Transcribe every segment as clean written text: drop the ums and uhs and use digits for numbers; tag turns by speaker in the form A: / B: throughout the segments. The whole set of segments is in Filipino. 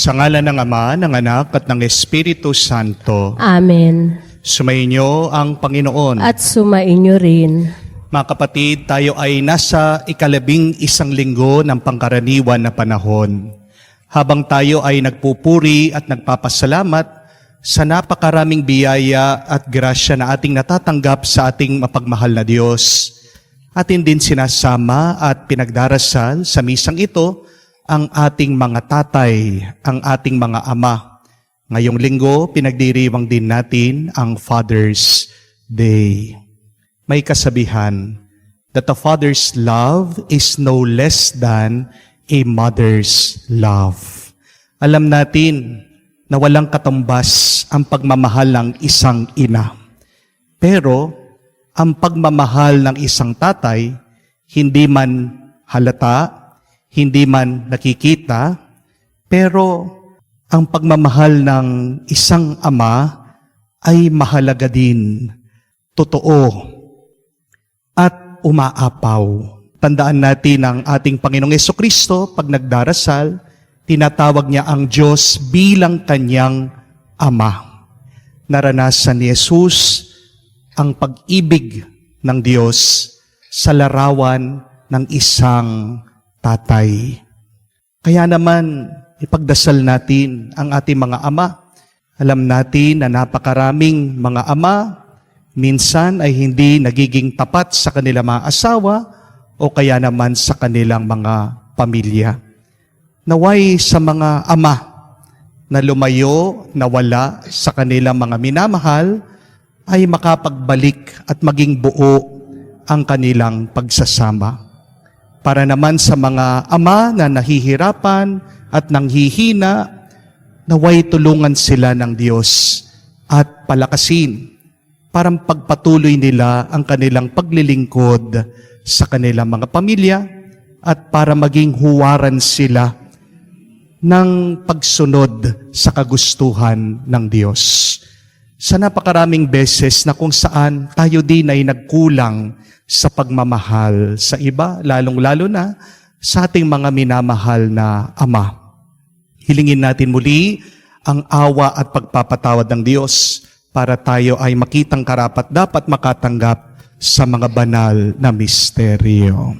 A: Sa ngalan ng Ama, ng Anak, at ng Espiritu Santo.
B: Amen.
A: Sumainyo ang Panginoon.
B: At sumainyo rin.
A: Mga kapatid, tayo ay nasa ika-11 linggo ng pangkaraniwan na panahon. Habang tayo ay nagpupuri at nagpapasalamat sa napakaraming biyaya at grasya na ating natatanggap sa ating mapagmahal na Diyos. Atin din sinasama at pinagdarasal sa misang ito ang ating mga tatay, ang ating mga ama. Ngayong linggo, pinagdiriwang din natin ang Father's Day. May kasabihan that a father's love is no less than a mother's love. Alam natin na walang katumbas ang pagmamahal ng isang ina. Pero ang pagmamahal ng isang tatay, hindi man halata, hindi man nakikita, pero ang pagmamahal ng isang ama ay mahalaga din, totoo, at umaapaw. Tandaan natin ang ating Panginoong Jesucristo, pag nagdarasal, tinatawag niya ang Diyos bilang kanyang ama. Naranasan ni Jesus ang pag-ibig ng Diyos sa larawan ng isang tatay. Kaya naman, ipagdasal natin ang ating mga ama. Alam natin na napakaraming mga ama, minsan ay hindi nagiging tapat sa kanilang mga asawa o kaya naman sa kanilang mga pamilya. Naway sa mga ama na lumayo, nawala sa kanilang mga minamahal, ay makapagbalik at maging buo ang kanilang pagsasama. Para naman sa mga ama na nahihirapan at nanghihina, naway tulungan sila ng Diyos at palakasin para pagpatuloy nila ang kanilang paglilingkod sa kanilang mga pamilya at para maging huwaran sila ng pagsunod sa kagustuhan ng Diyos. Sa napakaraming beses na kung saan tayo din ay nagkulang sa pagmamahal sa iba, lalong-lalo na sa ating mga minamahal na ama. Hilingin natin muli ang awa at pagpapatawad ng Diyos para tayo ay makitang karapat-dapat makatanggap sa mga banal na misteryo.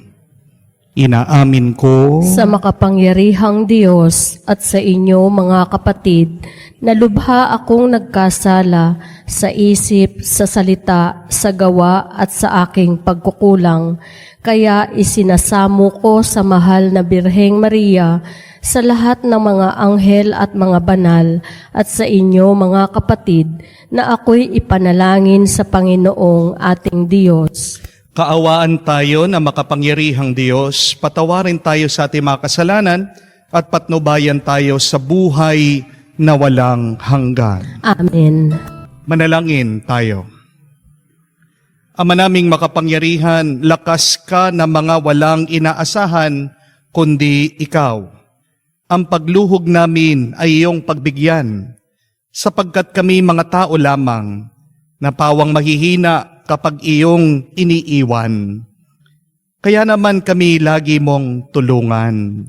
A: Inaamin ko
B: Sa makapangyarihang Diyos at sa inyo mga kapatid, na lubha akong nagkasala sa isip, sa salita, sa gawa at sa aking pagkukulang. Kaya isinasamo ko sa mahal na Birheng Maria, sa lahat ng mga anghel at mga banal, at sa inyo mga kapatid, na ako'y ipanalangin sa Panginoong ating Diyos.
A: kaawaan tayo na makapangyarihang Diyos, patawarin tayo sa ating mga kasalanan at patnubayan tayo sa buhay na walang hanggan.
B: Amen.
A: Manalangin tayo. Ama naming makapangyarihan, lakas ka na mga walang inaasahan, kundi ikaw. Ang pagluhog namin ay iyong pagbigyan, sapagkat kami mga tao lamang, na pawang mahihina kapag iyong iniiwan. Kaya naman kami lagi mong tulungan,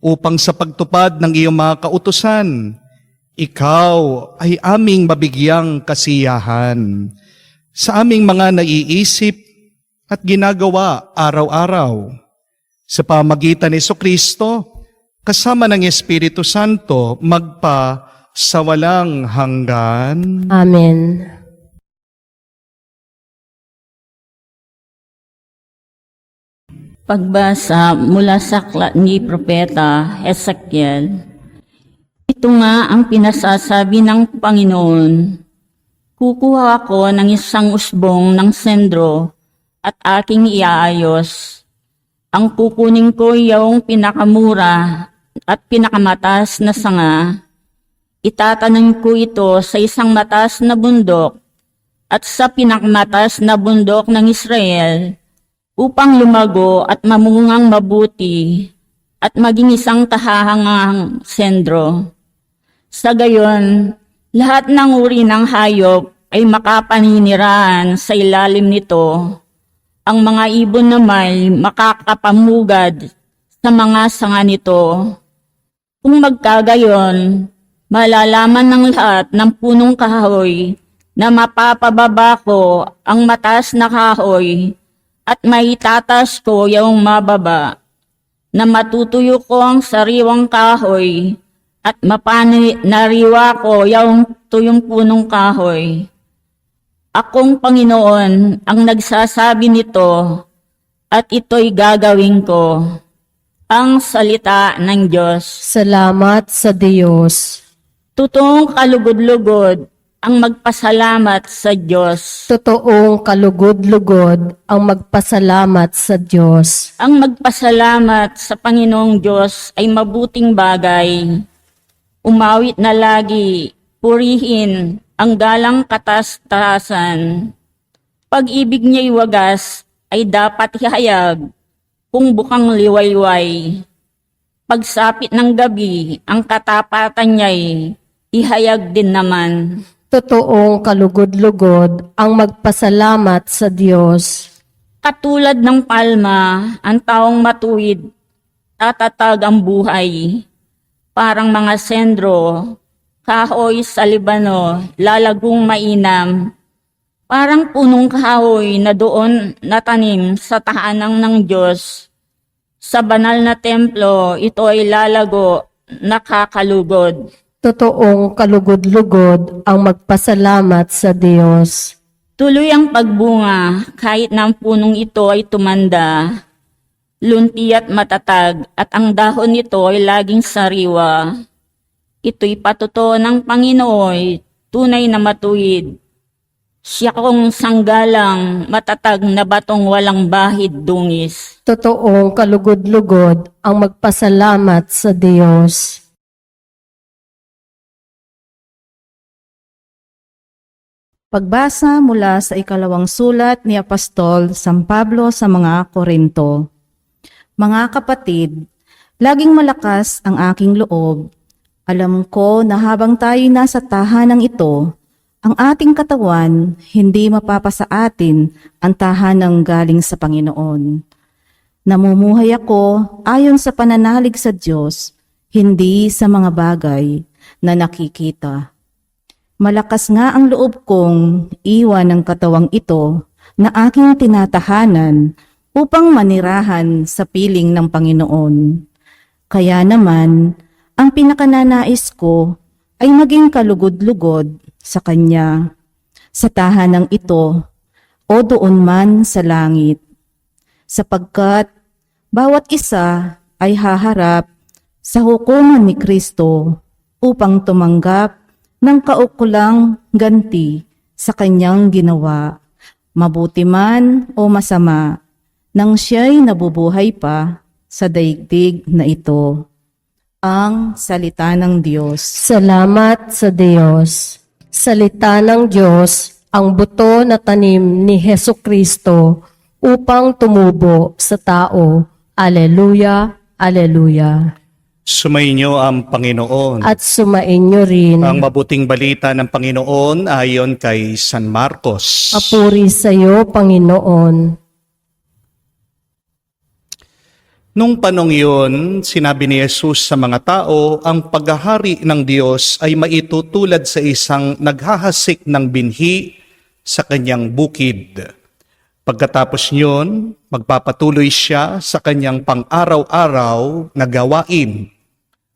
A: upang sa pagtupad ng iyong mga kautusan, ikaw ay aming mabigyang kasiyahan sa aming mga naiisip at ginagawa araw-araw. Sa pamagitan ni Jesucristo, kasama ng Espiritu Santo, magpa sa walang hanggan.
B: Amen.
C: Pagbasa mula sa aklat ni Propeta Ezekiel. Ito nga ang pinasasabi ng Panginoon. Kukuha ako ng isang usbong ng sendro at aking iaayos. Ang kukunin ko yung pinakamura at pinakamatas na sanga. Itatanim ko ito sa isang matas na bundok at sa pinakamatas na bundok ng Israel, upang lumago at mamungang mabuti at maging isang tahahangang sendro. Sa gayon, lahat ng uri ng hayop ay makapaninirahan sa ilalim nito. Ang mga ibon naman makakapamugad sa mga sanga nito. Kung magkagayon, malalaman ng lahat ng punong kahoy na mapapababa ko ang mataas na kahoy at maitatas ko yung mababa, na matutuyo ko ang sariwang kahoy at mapanariwa ko yung tuyong punong kahoy. Akong Panginoon ang nagsasabi nito at ito'y gagawin ko. Ang salita ng Diyos.
B: Salamat sa Diyos.
C: Totoong kalugod-lugod ang magpasalamat sa Diyos.
B: Totoong kalugod-lugod ang magpasalamat sa Diyos.
C: Ang magpasalamat sa Panginoong Diyos ay mabuting bagay. Umawit na lagi, purihin ang galang kataas-taasan. Pag-ibig niya'y wagas ay dapat ihayag kung bukang liwayway. Pagsapit ng gabi, ang katapatan niya'y ihayag din naman.
B: Totoong kalugod-lugod ang magpasalamat sa Diyos.
C: Katulad ng palma, ang taong matuwid, tatatag ang buhay. Parang mga sendro, kahoy sa Libano, lalagong mainam. Parang punong kahoy na doon natanim sa tahanang ng Diyos. Sa banal na templo, ito ay lalago, nakakalugod.
B: Totoong kalugod-lugod ang magpasalamat sa Diyos.
C: Tuloy ang pagbunga kahit na ang punong ito ay tumanda. Lunti at matatag at ang dahon nito ay laging sariwa. Ito'y patuto ng Panginoon, tunay na matuwid. Siya kong sanggalang matatag na batong walang bahid dungis.
B: Totoong kalugod-lugod ang magpasalamat sa Diyos.
D: Pagbasa mula sa ikalawang sulat ni Apostol San Pablo sa mga Korinto. Mga kapatid, laging malakas ang aking loob. Alam ko na habang tayo nasa tahanang ito, ang ating katawan hindi mapapasa atin ang tahanang galing sa Panginoon. Namumuhay ako ayon sa pananalig sa Diyos, hindi sa mga bagay na nakikita. Malakas nga ang loob kong iwan ang katawang ito na aking tinatahanan upang manirahan sa piling ng Panginoon. Kaya naman, ang pinakananais ko ay maging kalugod-lugod sa Kanya, sa tahanang ito o doon man sa langit. Sapagkat bawat isa ay haharap sa hukuman ni Kristo upang tumanggap ng kaukulang ganti sa kanyang ginawa, mabuti man o masama, nang siya'y nabubuhay pa sa daigdig na ito. Ang salita ng Diyos.
B: Salamat sa Diyos. Salita ng Diyos, ang buto na tanim ni Hesukristo upang tumubo sa tao. Aleluya, aleluya.
A: Sumainyo ang Panginoon.
B: At sumainyo rin.
A: Ang mabuting balita ng Panginoon ayon kay San Marcos.
B: Papuri sa iyo, Panginoon.
A: Nung panong yun, sinabi ni Jesus sa mga tao, ang paghahari ng Diyos ay maitutulad sa isang naghahasik ng binhi sa kanyang bukid. Pagkatapos niyon, magpapatuloy siya sa kanyang pang-araw-araw na gawain.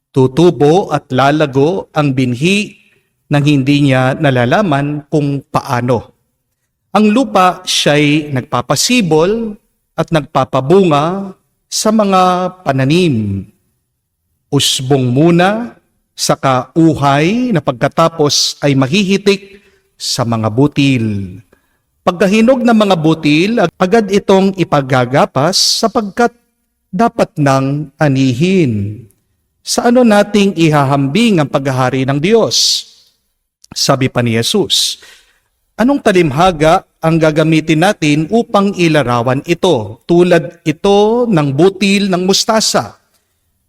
A: Tutubo at lalago ang binhi nang hindi niya nalalaman kung paano. Ang lupa siya'y nagpapasibol at nagpapabunga sa mga pananim. Usbong muna, saka uhay na pagkatapos ay mahihitik sa mga butil. Pagkahinog ng mga butil, agad itong ipagagapas sapagkat dapat nang anihin. Sa ano nating ihahambing ang paghahari ng Diyos? Sabi pa ni Jesus, anong talimhaga ang gagamitin natin upang ilarawan ito? Tulad ito ng butil ng mustasa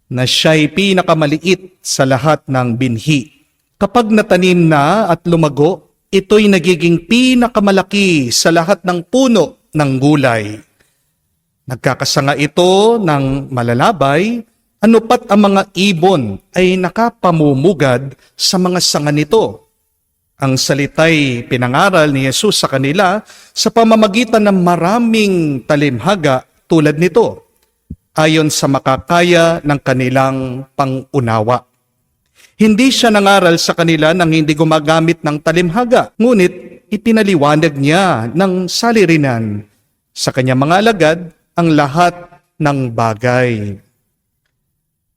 A: na siya'y pinakamaliit sa lahat ng binhi. Kapag natanim na at lumago, ito'y nagiging pinakamalaki sa lahat ng puno ng gulay. Nagkakasanga ito ng malalabay Ano pat ang mga ibon ay nakapamumugad sa mga sanga nito. Ang salita'y pinangaral ni Jesus sa kanila sa pamamagitan ng maraming talimhaga tulad nito, ayon sa makakaya ng kanilang pangunawa. Hindi siya nangaral sa kanila nang hindi gumagamit ng talimhaga, ngunit ipinaliwanag niya ng salirinan sa kanyang mga alagad ang lahat ng bagay.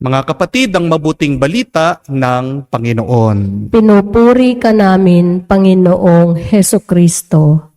A: Mga kapatid, ang mabuting balita ng Panginoon.
B: Pinupuri ka namin, Panginoong Heso Kristo.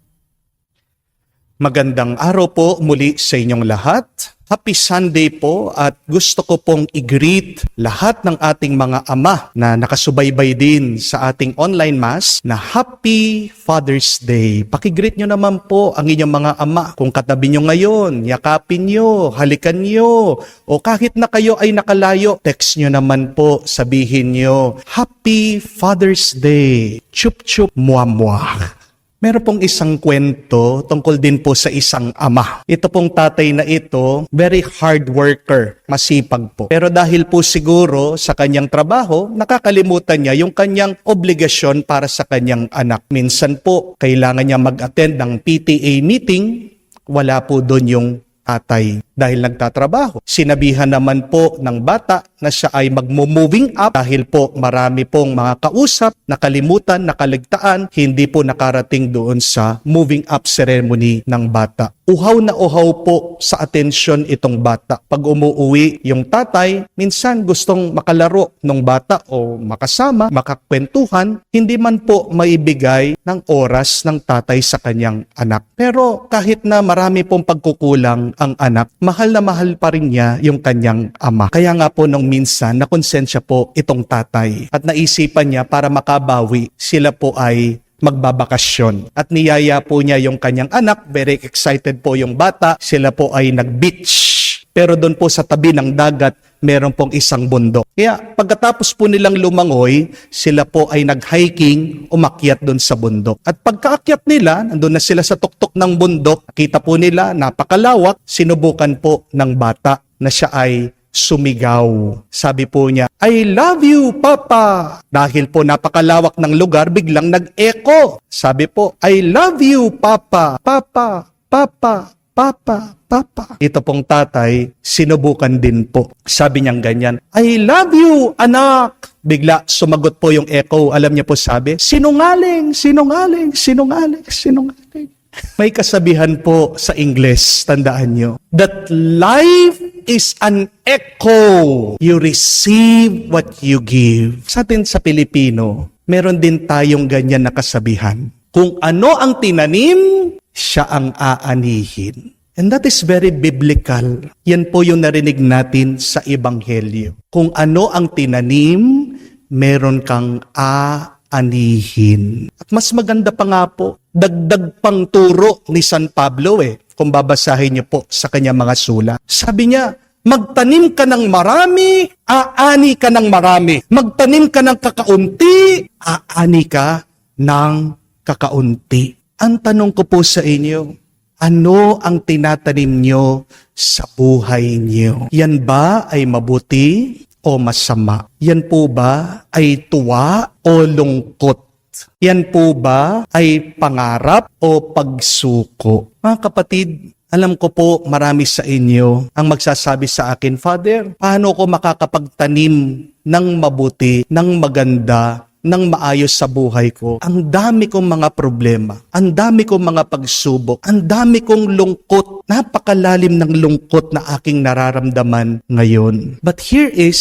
A: Magandang araw po muli sa inyong lahat. Happy Sunday po at gusto ko pong i-greet lahat ng ating mga ama na nakasubaybay din sa ating online mass na Happy Father's Day. Paki-greet nyo naman po ang inyong mga ama. Kung katabi nyo ngayon, yakapin nyo, halikan nyo, o kahit na kayo ay nakalayo, text nyo naman po, sabihin nyo, Happy Father's Day, chup chup muah muah. Meron pong isang kwento tungkol din po sa isang ama. Ito pong tatay na ito, very hard worker, masipag po. Pero dahil po siguro sa kanyang trabaho, nakakalimutan niya yung kanyang obligasyon para sa kanyang anak. Minsan po, kailangan niya mag-attend ng PTA meeting, wala po doon yung tatay dahil nagtatrabaho. Sinabihan naman po ng bata na siya ay magmo-moving up dahil po marami pong mga kausap, nakalimutan, nakaligtaan, hindi po nakarating doon sa moving up ceremony ng bata. Uhaw na uhaw po sa atensyon itong bata. Pag umuuwi yung tatay, minsan gustong makalaro ng bata o makasama, makakwentuhan, hindi man po maibigay ng oras ng tatay sa kanyang anak. Pero kahit na marami pong pagkukulang ang anak, mahal na mahal pa rin niya yung kanyang ama. Kaya nga po nung minsan, nakonsensya po itong tatay at naisipan niya para makabawi, sila po ay magbabakasyon. At niyaya po niya yung kanyang anak, very excited po yung bata, sila po ay nag-beach. Pero doon po sa tabi ng dagat, meron pong isang bundok. Kaya pagkatapos po nilang lumangoy, sila po ay nag-hiking, umakyat doon sa bundok. At pagkaakyat nila, nandun na sila sa tuktok ng bundok, kita po nila, napakalawak, sinubukan po ng bata na siya ay sumigaw. Sabi po niya, I love you, Papa. Dahil po napakalawak ng lugar, biglang nag-echo. Sabi po, I love you, Papa. Papa, Papa, Papa, Papa. Ito pong tatay, sinubukan din po. Sabi niyang ganyan, I love you, anak. Bigla sumagot po yung echo. Alam niya po sabi, sinungaling, sinungaling, sinungaling, sinungaling. May kasabihan po sa Ingles, tandaan nyo, that life is an echo. You receive what you give. Sa atin sa Pilipino, meron din tayong ganyan na kasabihan. Kung ano ang tinanim, siya ang aanihin. And that is very biblical. Yan po yung narinig natin sa Ebanghelyo. Kung ano ang tinanim, meron kang aanihin. At mas maganda pa nga po, dagdag pang turo ni San Pablo kung babasahin niyo po sa kanyang mga sulat. Sabi niya, magtanim ka ng marami, aani ka ng marami. Magtanim ka ng kakaunti, aani ka ng kakaunti. Ang tanong ko po sa inyo, ano ang tinatanim nyo sa buhay nyo? Yan ba ay mabuti o masama? Yan po ba ay tuwa o lungkot? Yan po ba ay pangarap o pagsuko? Mga kapatid, alam ko po marami sa inyo ang magsasabi sa akin, Father, paano ko makakapagtanim ng mabuti, ng maganda, ng maayos sa buhay ko? Ang dami kong mga problema, ang dami kong mga pagsubok, ang dami kong lungkot, napakalalim ng lungkot na aking nararamdaman ngayon. But here is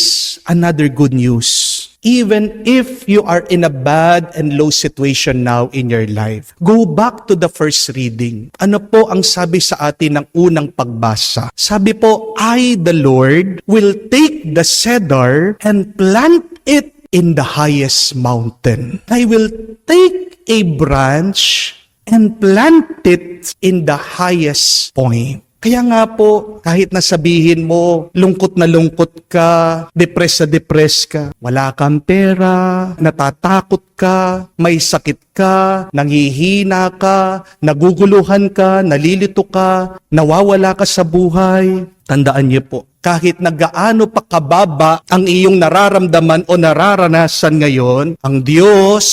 A: another good news. Even if you are in a bad and low situation now in your life, go back to the first reading. Ano po ang sabi sa atin ng unang pagbasa? Sabi po, I, the Lord, will take the cedar and plant it in the highest mountain. I will take a branch and plant it in the highest point. Kaya nga po, kahit nasabihin mo, lungkot na lungkot ka, depressed na depressed ka, wala kang pera, natatakot ka, may sakit ka, nanghihina ka, naguguluhan ka, nalilito ka, nawawala ka sa buhay, Tandaan niyo po, kahit na gaano pa kababa ang iyong nararamdaman o nararanasan ngayon, ang Diyos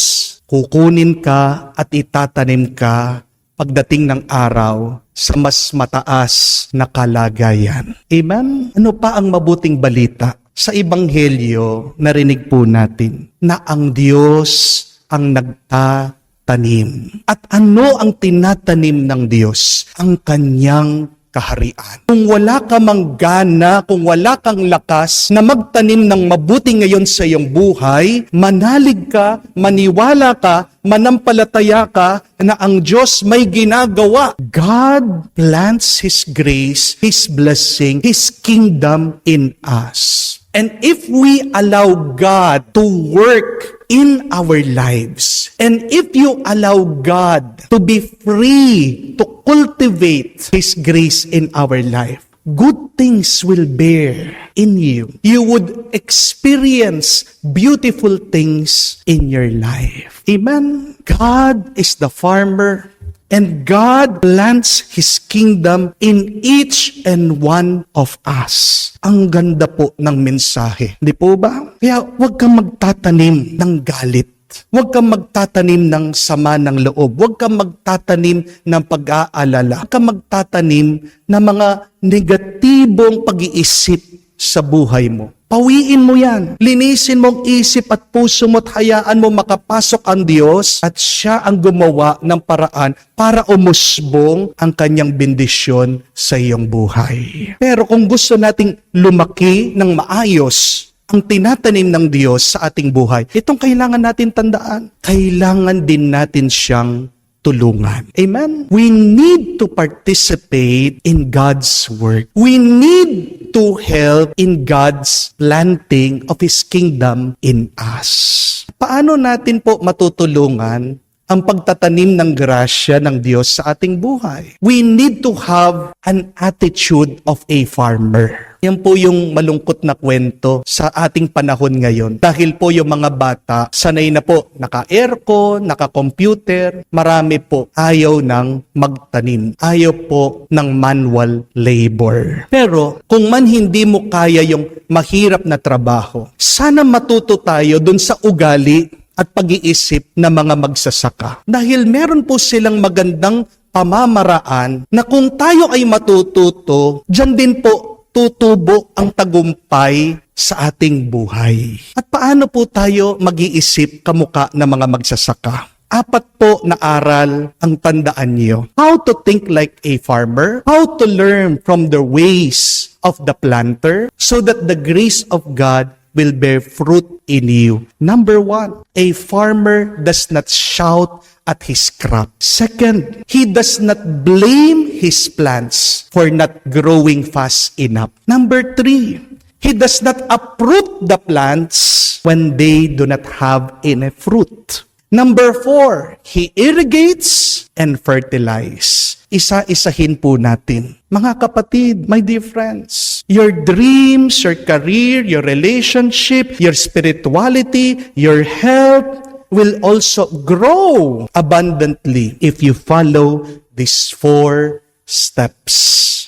A: kukunin ka at itatanim ka pagdating ng araw sa mas mataas na kalagayan. Amen? Ano pa ang mabuting balita? Sa Ebanghelyo, narinig po natin na ang Diyos ang nagtatanim. At ano ang tinatanim ng Diyos? Ang kanyang kaharian. Kung wala ka mang gana, kung wala kang lakas na magtanim ng mabuti ngayon sa iyong buhay, manalig ka, maniwala ka, manampalataya ka na ang Diyos may ginagawa. God plants His grace, His blessing, His kingdom in us. And if we allow God to work in our lives, and if you allow God to be free to cultivate His grace in our life, good things will bear in you. You would experience beautiful things in your life. Amen? God is the farmer, and God plants His kingdom in each and one of us. Ang ganda po ng mensahe. Di po ba? Kaya huwag kang magtatanim ng galit. Huwag kang magtatanim ng sama ng loob. Huwag kang magtatanim ng pag-aalala. Huwag kang magtatanim ng mga negatibong pag-iisip sa buhay mo. Pawiin mo yan. Linisin mong isip at puso mo at hayaan mo makapasok ang Diyos at Siya ang gumawa ng paraan para umusbong ang kanyang bendisyon sa iyong buhay. Pero kung gusto nating lumaki ng maayos ang tinatanim ng Diyos sa ating buhay, itong kailangan natin tandaan. Kailangan din natin siyang tulungan. Amen? We need to participate in God's work. We need to help in God's planting of His kingdom in us. Paano natin po matutulungan ang pagtatanim ng grasya ng Diyos sa ating buhay? We need to have an attitude of a farmer. Yan po yung malungkot na kwento sa ating panahon ngayon. Dahil po yung mga bata, sanay na po naka-aircon, naka-computer, marami po ayaw ng magtanim. Ayaw po ng manual labor. Pero kung man hindi mo kaya yung mahirap na trabaho, sana matuto tayo dun sa ugali at pag-iisip ng mga magsasaka. Dahil meron po silang magandang pamamaraan na kung tayo ay matututo, dyan din po tutubo ang tagumpay sa ating buhay. At paano po tayo mag-iisip kamuka ng mga magsasaka? 4 po na aral ang tandaan niyo. How to think like a farmer, how to learn from the ways of the planter, so that the grace of God will bear fruit in you. Number 1, a farmer does not shout at his crop. Second, he does not blame his plants for not growing fast enough. Number 3, he does not uproot the plants when they do not have any fruit. Number 4, he irrigates and fertilizes. Isa-isahin po natin. Mga kapatid, my dear friends, your dreams, your career, your relationship, your spirituality, your health will also grow abundantly if you follow these 4 steps.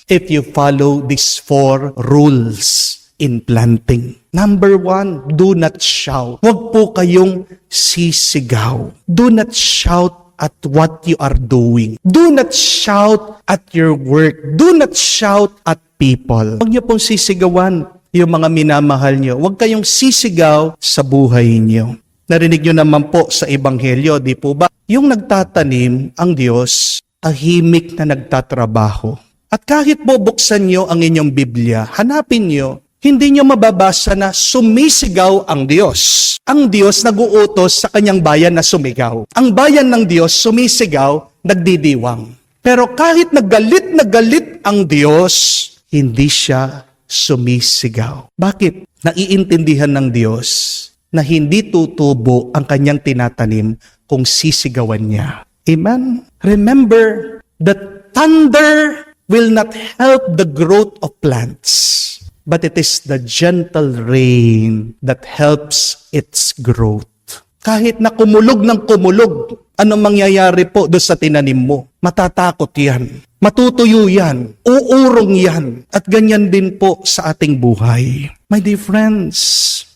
A: If you follow these 4 rules in planting. Number 1, do not shout. Huwag po kayong sisigaw. Do not shout at what you are doing. Do not shout at your work. Do not shout at people. Huwag niyo pong sisigawan yung mga minamahal niyo. Huwag kayong sisigaw sa buhay niyo. Narinig niyo naman po sa Ebanghelyo, di po ba? Yung nagtatanim, ang Diyos, tahimik na nagtatrabaho. At kahit po buksan niyo ang inyong Biblia, hanapin niyo, hindi niyo mababasa na sumisigaw ang Diyos. Ang Diyos nag-uutos sa kanyang bayan na sumigaw. Ang bayan ng Diyos sumisigaw, nagdidiwang. Pero kahit na galit ang Diyos, hindi siya sumisigaw. Bakit? Naiintindihan ng Diyos na hindi tutubo ang kanyang tinatanim kung sisigawan niya. Amen? Remember that thunder will not help the growth of plants. But it is the gentle rain that helps its growth. Kahit na kumulog ng kumulog, anong mangyayari po doon sa tinanim mo? Matatakot yan. Matutuyo yan, uurong yan, at ganyan din po sa ating buhay. My dear friends,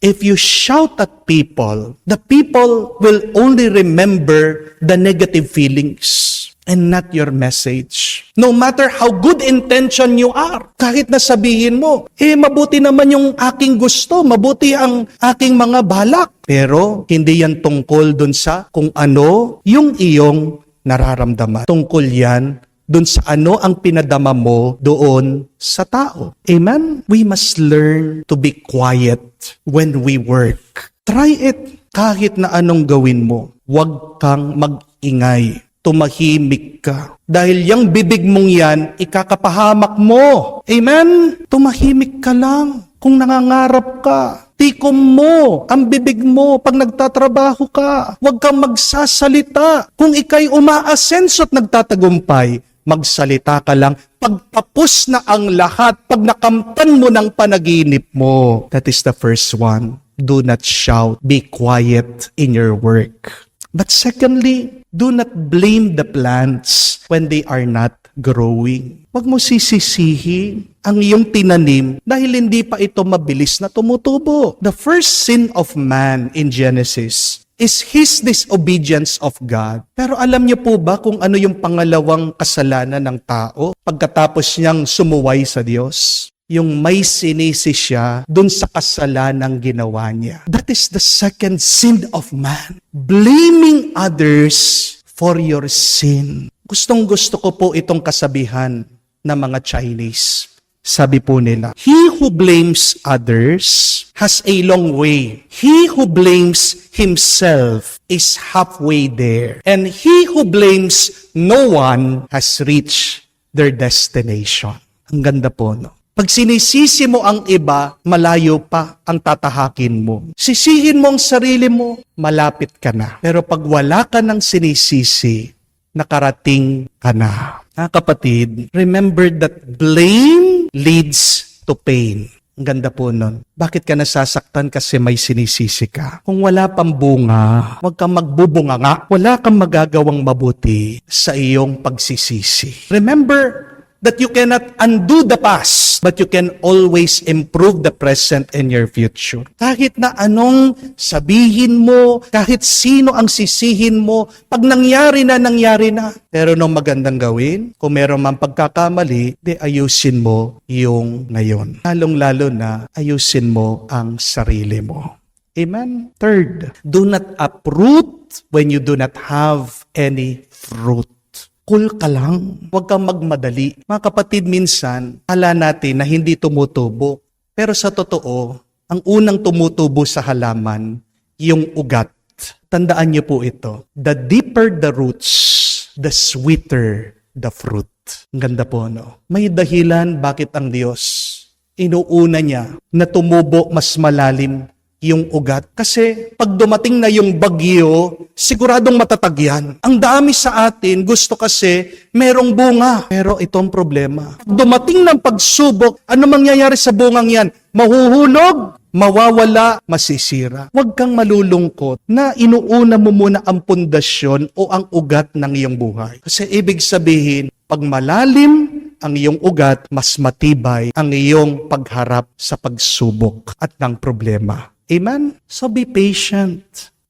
A: if you shout at people, the people will only remember the negative feelings and not your message. No matter how good intention you are, kahit na sabihin mo, mabuti naman yung aking gusto, mabuti ang aking mga balak. Pero hindi yan tungkol dun sa kung ano yung iyong nararamdaman. Tungkol yan dun sa ano ang pinadama mo doon sa tao. Amen? We must learn to be quiet when we work. Try it kahit na anong gawin mo. Huwag kang mag-ingay. Tumahimik ka. Dahil yung bibig mong yan, ikakapahamak mo. Amen? Tumahimik ka lang. Kung nangangarap ka, tikom mo ang bibig mo pag nagtatrabaho ka. Huwag kang magsasalita. Kung ikay umaasenso at nagtatagumpay, magsalita ka lang. Pagtapos na ang lahat, pag nakamtan mo ng panaginip mo. That is the first one. Do not shout. Be quiet in your work. But secondly, do not blame the plants when they are not growing. Huwag mo sisisihi ang iyong tinanim dahil hindi pa ito mabilis na tumutubo. The first sin of man in Genesis is his disobedience of God. Pero alam niyo po ba kung ano yung pangalawang kasalanan ng tao pagkatapos niyang sumuway sa Diyos? Yung may sinisi siya dun sa kasalanang ginawa niya. That is the second sin of man. Blaming others for your sin. Gustong-gusto ko po itong kasabihan ng mga Chinese. Sabi po nila, he who blames others has a long way. He who blames himself is halfway there. And he who blames no one has reached their destination. Ang ganda po, no? Pag sinisisi mo ang iba, malayo pa ang tatahakin mo. Sisihin mo ang sarili mo, malapit ka na. Pero pag wala ka ng sinisisi, nakarating ka na. Kapatid, remember that blame leads to pain. Ang ganda po nun. Bakit ka nasasaktan? Kasi may sinisisi ka. Kung wala pang bunga, huwag kang magbubunga nga. Wala kang magagawang mabuti sa iyong pagsisisi. Remember that you cannot undo the past, but you can always improve the present and your future. Kahit na anong sabihin mo, kahit sino ang sisihin mo, pag nangyari na, nangyari na. Pero nung magandang gawin, kung meron man pagkakamali, di ayusin mo yung ngayon. Lalong-lalo na, ayusin mo ang sarili mo. Amen? Third, do not uproot when you do not have any fruit. Cool ka lang. Huwag kang magmadali. Mga kapatid, minsan, akala natin na hindi tumutubo. Pero sa totoo, ang unang tumutubo sa halaman, yung ugat. Tandaan niyo po ito. The deeper the roots, the sweeter the fruit. Ang ganda po, no? May dahilan bakit ang Diyos inuuna niya na tumubo mas malalim yung ugat. Kasi pag dumating na yung bagyo, siguradong matatag yan. Ang dami sa atin, gusto kasi merong bunga. Pero itong problema. Pag dumating ng pagsubok, ano mangyayari sa bungang yan? Mahuhulog, mawawala, masisira. Huwag kang malulungkot na inuuna mo muna ang pundasyon o ang ugat ng iyong buhay. Kasi ibig sabihin, pag malalim ang iyong ugat, mas matibay ang iyong pagharap sa pagsubok at ng problema. Amen? So be patient.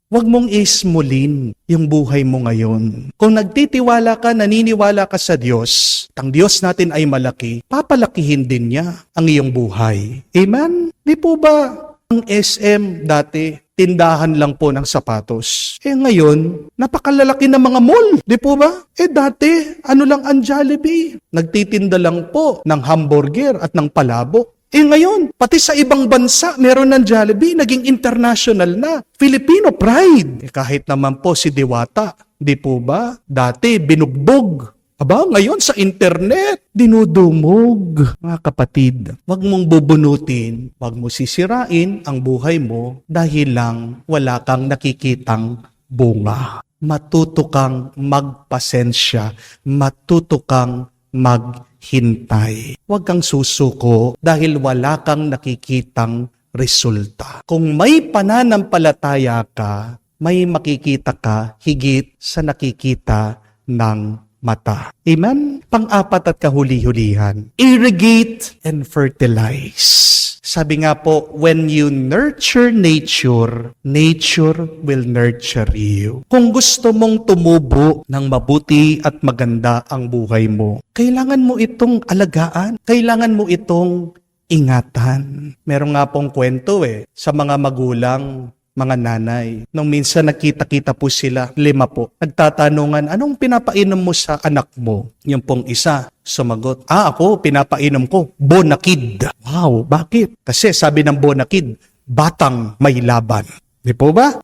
A: Huwag mong ismulin yung buhay mo ngayon. Kung nagtitiwala ka, naniniwala ka sa Diyos, ang Diyos natin ay malaki, papalakihin din niya ang iyong buhay. Amen? Di po ba ang SM dati, tindahan lang po ng sapatos? Ngayon, napakalalaki ng mga mall. Di po ba? Dati, ano lang ang Jollibee? Nagtitinda lang po ng hamburger at ng palabok. Ngayon, pati sa ibang bansa, meron ng Jollibee, naging international na. Filipino pride. Kahit naman po si Diwata, di po ba? Dati, binugbog. Aba, ngayon sa internet, dinudumog. Mga kapatid, wag mong bubunutin, wag mo sisirain ang buhay mo dahil lang wala kang nakikitang bunga. Matuto kang magpasensya, matuto kang maghintay. Huwag kang susuko dahil wala kang nakikitang resulta. Kung may pananampalataya ka, may makikita ka higit sa nakikita ng mata. Amen? Pang-apat at kahuli-hulihan, irrigate and fertilize. Sabi nga po, when you nurture nature, nature will nurture you. Kung gusto mong tumubo ng mabuti at maganda ang buhay mo, kailangan mo itong alagaan. Kailangan mo itong ingatan. Meron nga pong kwento sa mga magulang, mga nanay. Nung minsan nakita-kita po sila, 5 po. Nagtatanungan, anong pinapainom mo sa anak mo? Yung pong isa, sumagot, ako, pinapainom ko, Bonakid. Wow, bakit? Kasi sabi ng Bonakid, batang may laban. Di po ba?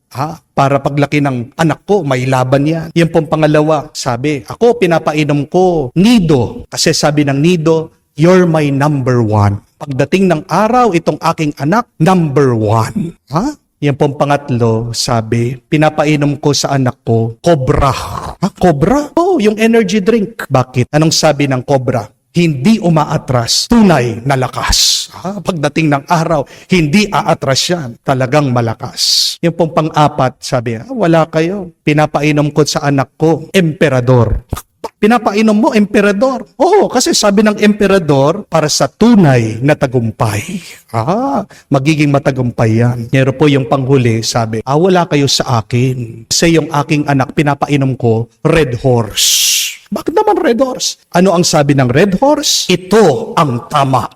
A: Para paglaki ng anak ko, may laban yan. Yung pong pangalawa, sabi, ako, pinapainom ko, Nido. Kasi sabi ng Nido, you're my number 1. Pagdating ng araw, itong aking anak, number 1. Yan pong pangatlo, sabi, pinapainom ko sa anak ko, Cobra. Cobra? Yung energy drink. Bakit? Anong sabi ng Cobra? Hindi umaatras, tunay na lakas. Pagdating ng araw, hindi aatras yan. Talagang malakas. Yung pong pang-apat, sabi, wala kayo. Pinapainom ko sa anak ko, Emperador. Pinapainom mo, Emperador. Oo, kasi sabi ng Emperador, para sa tunay na tagumpay. Magiging matagumpay yan. Pero po yung panghuli, sabi, wala kayo sa akin. Kasi yung aking anak, pinapainom ko, Red Horse. Bakit naman Red Horse? Ano ang sabi ng Red Horse? Ito ang tama.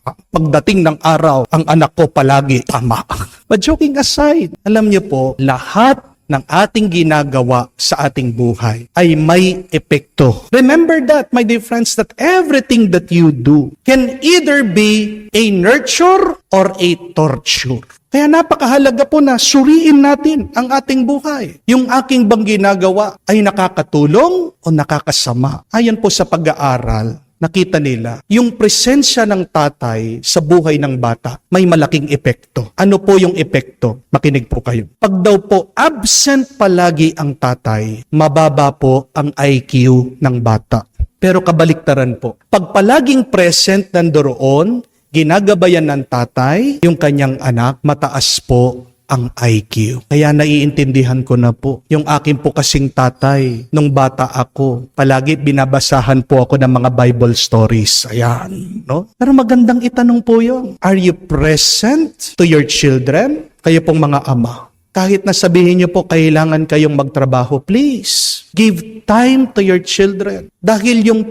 A: Pagdating ng araw, ang anak ko palagi tama. But joking aside, alam niyo po, lahat ng ating ginagawa sa ating buhay ay may epekto. Remember that, my dear friends, that everything that you do can either be a nurture or a torture. Kaya napakahalaga po na suriin natin ang ating buhay. Yung aking bang ginagawa ay nakakatulong o nakakasama? Ayon po sa pag-aaral, nakita nila, yung presensya ng tatay sa buhay ng bata may malaking epekto. Ano po yung epekto? Makinig po kayo. Pag daw po absent palagi ang tatay, mababa po ang IQ ng bata. Pero kabaliktaran po, pag palaging present nandoon, ginagabayan ng tatay, yung kanyang anak, mataas po ang IQ. Kaya naiintindihan ko na po. Yung akin po kasing tatay, nung bata ako, palagi binabasahan po ako ng mga Bible stories. Ayan, no? Pero magandang itanong po yun. Are you present to your children? Kayo pong mga ama. Kahit na sabihin niyo po, kailangan kayong magtrabaho, please, give time to your children. Dahil yung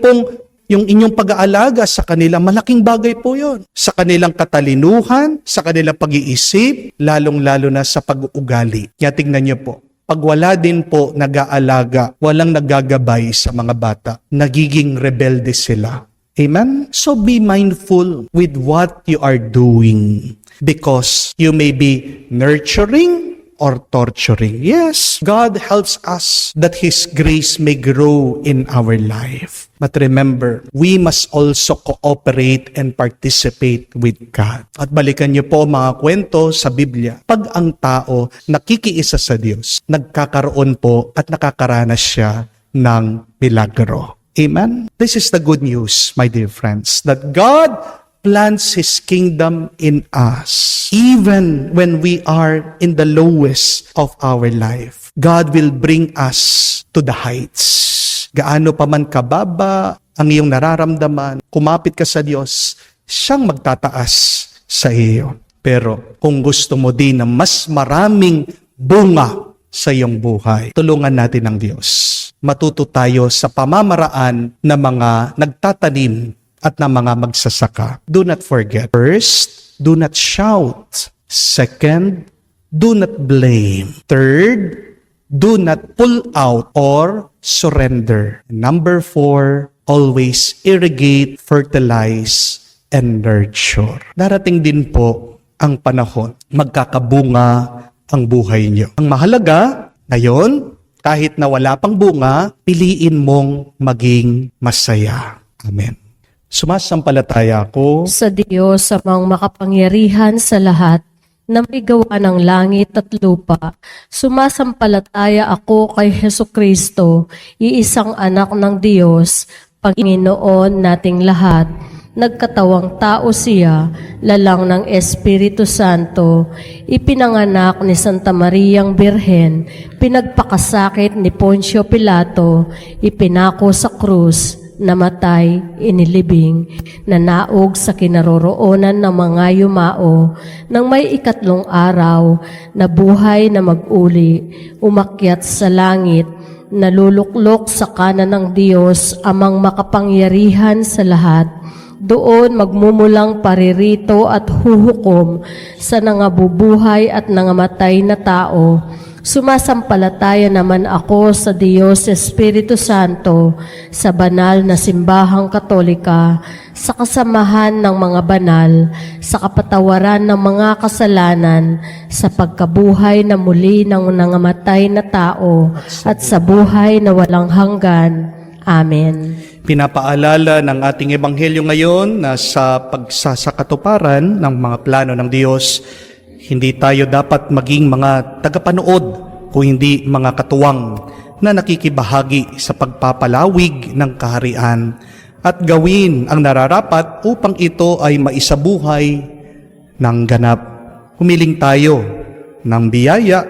A: inyong pag-aalaga sa kanila, malaking bagay po yon. Sa kanilang katalinuhan, sa kanilang pag-iisip, lalong-lalo na sa pag-uugali. Kaya tingnan niyo po, pag wala din po nag-aalaga, walang nagagabay sa mga bata, nagiging rebelde sila. Amen? So be mindful with what you are doing because you may be nurturing or torturing. Yes, God helps us that His grace may grow in our life. But remember, we must also cooperate and participate with God. At balikan niyo po mga kwento sa Biblia. Pag ang tao nakikiisa sa Diyos, nagkakaroon po at nakakaranas siya ng milagro. Amen? This is the good news, my dear friends, that God plants His kingdom in us. Even when we are in the lowest of our life, God will bring us to the heights. Gaano pa man kababa ang iyong nararamdaman, kumapit ka sa Diyos, siyang magtataas sa iyo. Pero kung gusto mo din na mas maraming bunga sa iyong buhay, tulungan natin ang Diyos. Matuto tayo sa pamamaraan ng mga nagtatanim at ng mga magsasaka. Do not forget. First, do not shout. Second, do not blame. Third, do not pull out or surrender. Number 4, always irrigate, fertilize, and nurture. Darating din po ang panahon, magkakabunga ang buhay niyo. Ang mahalaga, ngayon, kahit na wala pang bunga, piliin mong maging masaya. Amen. Sumasampalataya ako
B: Sa Diyos amang makapangyarihan sa lahat, na may gawa ng langit at lupa. Sumasampalataya ako kay Hesukristo, iisang anak ng Diyos, Panginoon nating lahat. Nagkatawang tao siya, lalang ng Espiritu Santo, ipinanganak ni Santa Mariang Birhen, pinagpakasakit ni Poncio Pilato, ipinako sa krus, namatay, inilibing, nanaog sa kinaroroonan ng mga yumao, nang may ikatlong araw, nabuhay na mag-uli, umakyat sa langit, naluluklok sa kanan ng Diyos, amang makapangyarihan sa lahat. Doon magmumulang paririto at huhukom sa nangabubuhay at nangamatay na tao. Sumasampalataya naman ako sa Diyos Espiritu Santo, sa banal na simbahang katolika, sa kasamahan ng mga banal, sa kapatawaran ng mga kasalanan, sa pagkabuhay na muli ng nangamatay na tao, at sa buhay na walang hanggan. Amen.
A: Pinapaalala ng ating ebanghelyo ngayon na sa pagsasakatuparan ng mga plano ng Diyos, hindi tayo dapat maging mga tagapanood kung hindi mga katuwang na nakikibahagi sa pagpapalawig ng kaharian at gawin ang nararapat upang ito ay maisabuhay ng ganap. Humiling tayo ng biyaya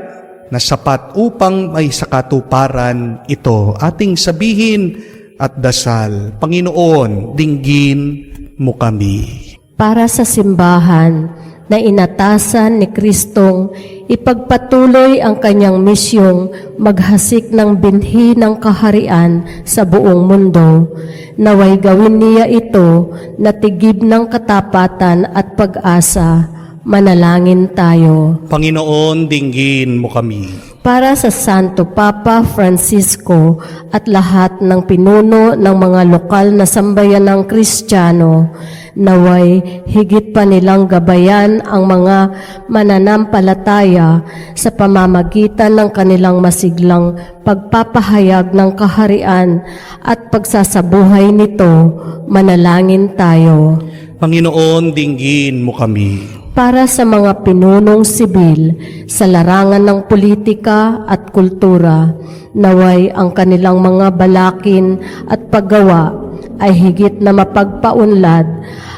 A: na sapat upang may sakatuparan ito. Ating sabihin at dasal, Panginoon, dinggin mo kami.
B: Para sa simbahan na inatasan ni Kristong ipagpatuloy ang kanyang misyong maghasik ng binhi ng kaharian sa buong mundo, naway gawin niya ito na tigib ng katapatan at pag-asa. Manalangin tayo.
A: Panginoon, dinggin mo kami.
B: Para sa Santo Papa Francisco at lahat ng pinuno ng mga lokal na sambayanang Kristiyano, naway higit pa nilang gabayan ang mga mananampalataya sa pamamagitan ng kanilang masiglang pagpapahayag ng kaharian at pagsasabuhay nito. Manalangin tayo.
A: Panginoon, dinggin mo kami.
B: Para sa mga pinunong sibil sa larangan ng politika at kultura, naway ang kanilang mga balakin at paggawa ay higit na mapagpaunlad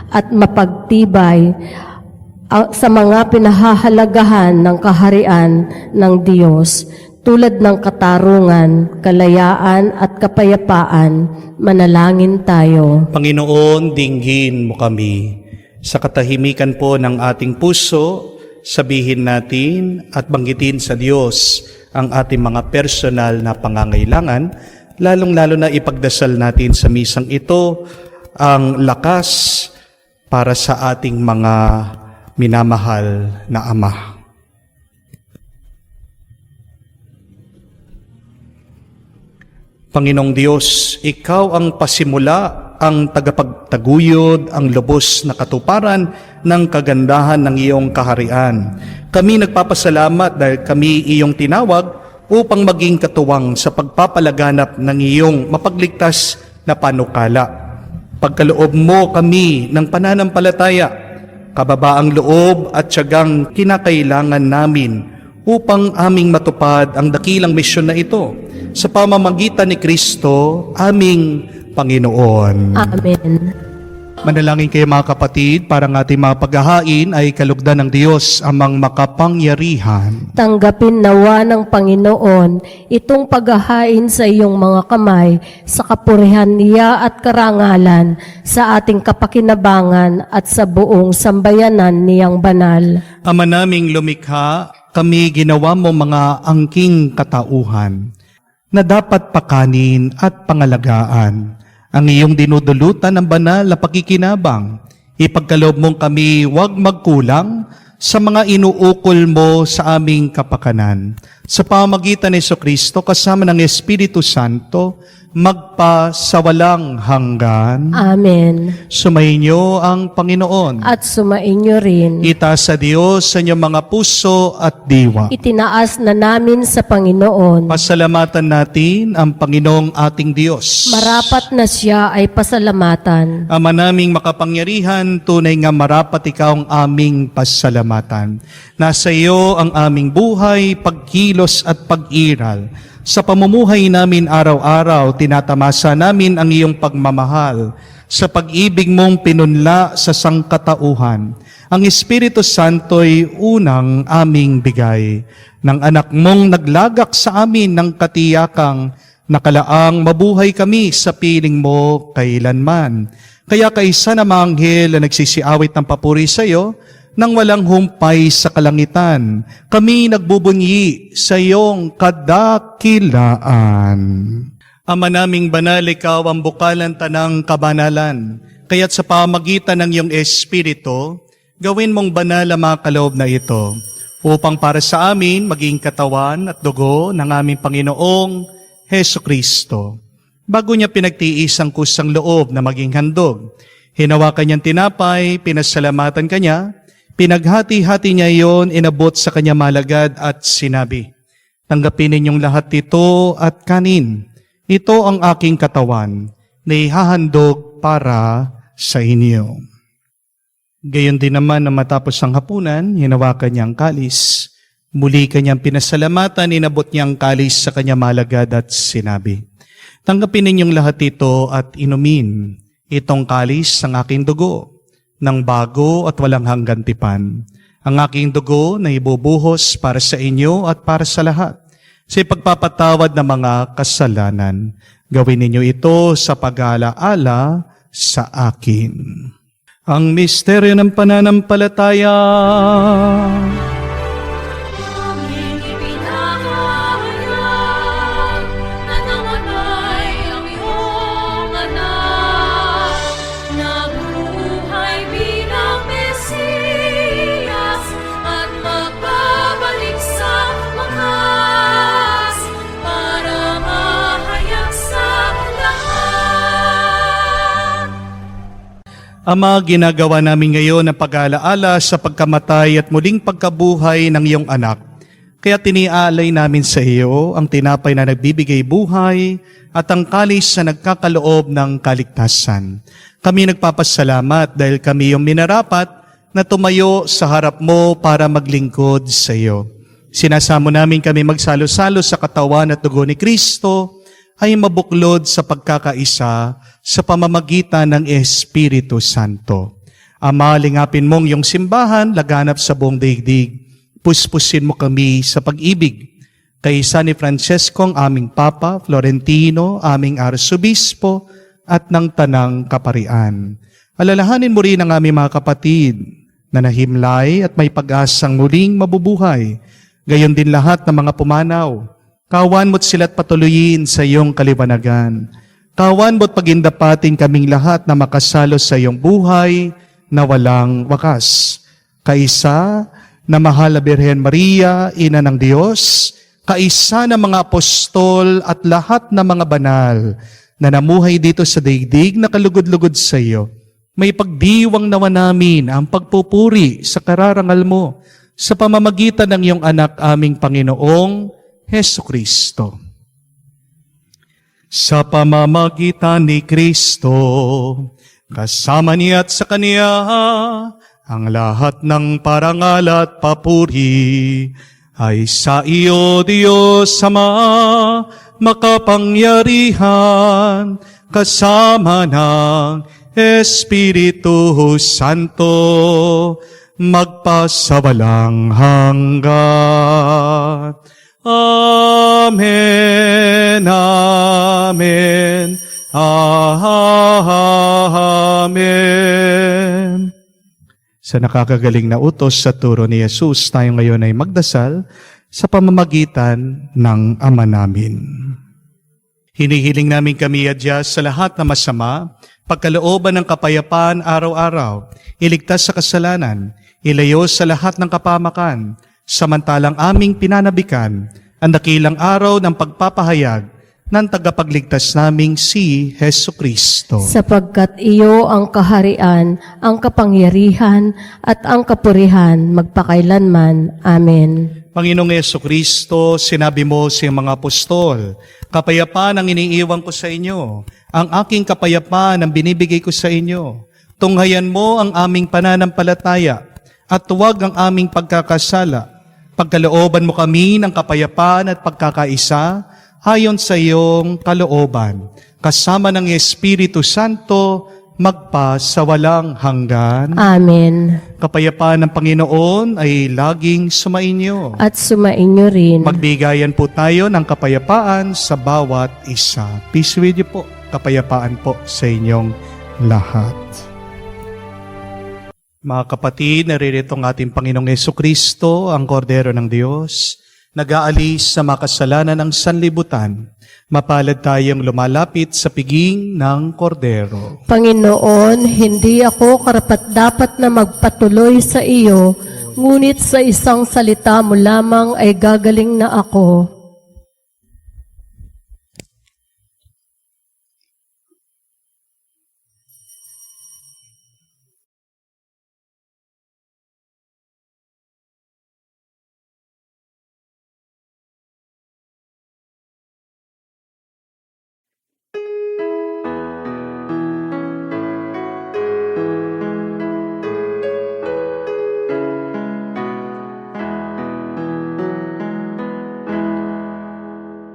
B: at mapagtibay sa mga pinahahalagahan ng kaharian ng Diyos, tulad ng katarungan, kalayaan at kapayapaan. Manalangin tayo.
A: Panginoon, dinggin mo kami. Sa katahimikan po ng ating puso, sabihin natin at banggitin sa Diyos ang ating mga personal na pangangailangan, lalong-lalo na ipagdasal natin sa misang ito ang lakas para sa ating mga minamahal na Ama. Panginoong Diyos, Ikaw ang pasimula, ang tagapagtaguyod, ang lubos na katuparan ng kagandahan ng iyong kaharian. Kami nagpapasalamat dahil kami iyong tinawag upang maging katuwang sa pagpapalaganap ng iyong mapagligtas na panukala. Pagkaloob mo kami ng pananampalataya, kababaang loob at tiyagang kinakailangan namin upang aming matupad ang dakilang misyon na ito sa pamamagitan ni Kristo, aming Panginoon.
B: Amen.
A: Manalangin kayo mga kapatid, para ang ating mga paghahain ay kalugdan ng Diyos amang makapangyarihan.
B: Tanggapin nawa ng Panginoon itong paghahain sa iyong mga kamay sa kapurihan niya at karangalan sa ating kapakinabangan at sa buong sambayanan niyang banal.
A: Ama naming lumikha, kami ginawa mo mga angking katauhan na dapat pakanin at pangalagaan. Ang iyong dinudulutan ng banal na pakikinabang, ipagkaloob mong kami huwag magkulang sa mga inuukol mo sa aming kapakanan. Sa pamamagitan ni Jesucristo kasama ng Espiritu Santo, magpa sa walang hanggan.
B: Amen.
A: Sumainyo ang Panginoon.
B: At sumainyo rin.
A: Itaas sa Diyos sa inyong mga puso at diwa.
B: Itinaas na namin sa Panginoon.
A: Pasalamatan natin ang Panginoong ating Diyos.
B: Marapat na siya ay pasalamatan.
A: Ama naming makapangyarihan, tunay nga marapat ikaw ang aming pasalamatan. Nasa iyo ang aming buhay, pagkilos at pag-iral. Sa pamumuhay namin araw-araw, tinatamasa namin ang iyong pagmamahal sa pag-ibig mong pinunla sa sangkatauhan. Ang Espiritu Santo'y unang aming bigay ng anak mong naglagak sa amin ng katiyakang nakalaang mabuhay kami sa piling mo kailanman. Kaya kaisa na mga anghel na nagsisiawit ng papuri sa iyo, nang walang humpay sa kalangitan, kami nagbubunyi sa iyong kadakilaan. Ama naming banal, ikaw ang bukalan tanang kabanalan, kaya't sa pamagitan ng iyong Espiritu, gawin mong banal ang mga kaloob na ito, upang para sa amin maging katawan at dugo ng aming Panginoong Heso Kristo. Bago niya pinagtiis ang kusang loob na maging handog, hinawakan niyang tinapay, pinasalamatan kanya, pinaghati-hati niya iyon, inabot sa kanya malagad at sinabi, tanggapin ninyong lahat ito at kanin. Ito ang aking katawan na ihahandog para sa inyo. Gayon din naman na matapos ang hapunan, hinawakan niya ang kalis. Muli kanyang pinasalamatan, inabot niya ang kalis sa kanya malagad at sinabi, tanggapin ninyong lahat ito at inumin. Itong kalis ang aking dugo, ng bago at walang hanggan tipan. Ang aking dugo na ibubuhos para sa inyo at para sa lahat, sa ipagpapatawad ng mga kasalanan. Gawin ninyo ito sa pag-aalaala sa akin. Ang misteryo ng pananampalataya.
E: Aming ipinahayag na namatay ang iyong anak, nabuhay bilang Mesiyas at magbabalik sa wakas para mahayag sa lahat.
A: Ama, ginagawa namin ngayon ang pag-aalaala sa pagkamatay at muling pagkabuhay ng iyong anak. Kaya tinialay namin sa iyo ang tinapay na nagbibigay buhay at ang kalis na nagkakaloob ng kaligtasan. Kami nagpapasalamat dahil kami yung minarapat na tumayo sa harap mo para maglingkod sa iyo. Sinasamo namin kami magsalo-salo sa katawan at dugo ni Kristo ay mabuklod sa pagkakaisa sa pamamagitan ng Espiritu Santo. Ama, lingapin mong iyong simbahan, laganap sa buong daigdig. Puspusin mo kami sa pag-ibig. Kaisa ni Francesco, ang aming Papa, Florentino, aming Arsobispo, at ng Tanang Kaparian. Alalahanin mo rin ang aming mga kapatid na nahimlay at may pag-asang muling mabubuhay. Gayon din lahat ng mga pumanaw. Kawan mo't sila't patuloyin sa iyong kaliwanagan. Kawan mo't pagindapatin kaming lahat na makasalo sa iyong buhay na walang wakas. Kaisa na mahal na Birhen Maria, Ina ng Diyos, kaisa ng mga apostol at lahat ng mga banal na namuhay dito sa daigdig na kalugod-lugod sa iyo, may pagdiwang nawa namin ang pagpupuri sa kararangal mo sa pamamagitan ng iyong anak aming Panginoong Heso Kristo. Sa pamamagitan ni Kristo, kasama niya at sa Kanya, ang lahat ng parangal at papuri ay sa iyo, Diyos Ama, makapangyarihan, kasama ng Espiritu Santo, magpasawalang hanggan. Amen, amen, amen. Sa nakakagaling na utos sa turo ni Jesus, tayo ngayon ay magdasal sa pamamagitan ng Ama namin. Hinihiling namin kami adya sa lahat na masama, pagkalooban ng kapayapaan araw-araw, iligtas sa kasalanan, ilayo sa lahat ng kapamakan, samantalang aming pinanabikan ang dakilang araw ng pagpapahayag ng tagapagligtas naming si Heso Kristo.
B: Sapagkat iyo ang kaharian, ang kapangyarihan, at ang kapurihan magpakailanman. Amen.
A: Panginoong Heso Kristo, sinabi mo sa mga apostol, kapayapaan ang iniiwan ko sa inyo, ang aking kapayapaan ang binibigay ko sa inyo. Tunghayan mo ang aming pananampalataya at huwag ang aming pagkakasala. Pagkalooban mo kami ng kapayapaan at pagkakaisa ayon sa iyong kalooban. Kasama ng Espiritu Santo, magpa sa walang hanggan.
B: Amen.
A: Kapayapaan ng Panginoon ay laging sumainyo.
B: At sumainyo rin.
A: Magbigayan po tayo ng kapayapaan sa bawat isa. Peace with you po. Kapayapaan po sa inyong lahat. Mga kapatid, naririto ang ating Panginoong Jesucristo, ang Kordero ng Diyos, nag-aalis sa makasalanan ng sanlibutan. Mapalad tayong lumalapit sa piging ng Kordero.
B: Panginoon, hindi ako karapat-dapat na magpatuloy sa iyo, ngunit sa isang salita mo lamang ay gagaling na ako.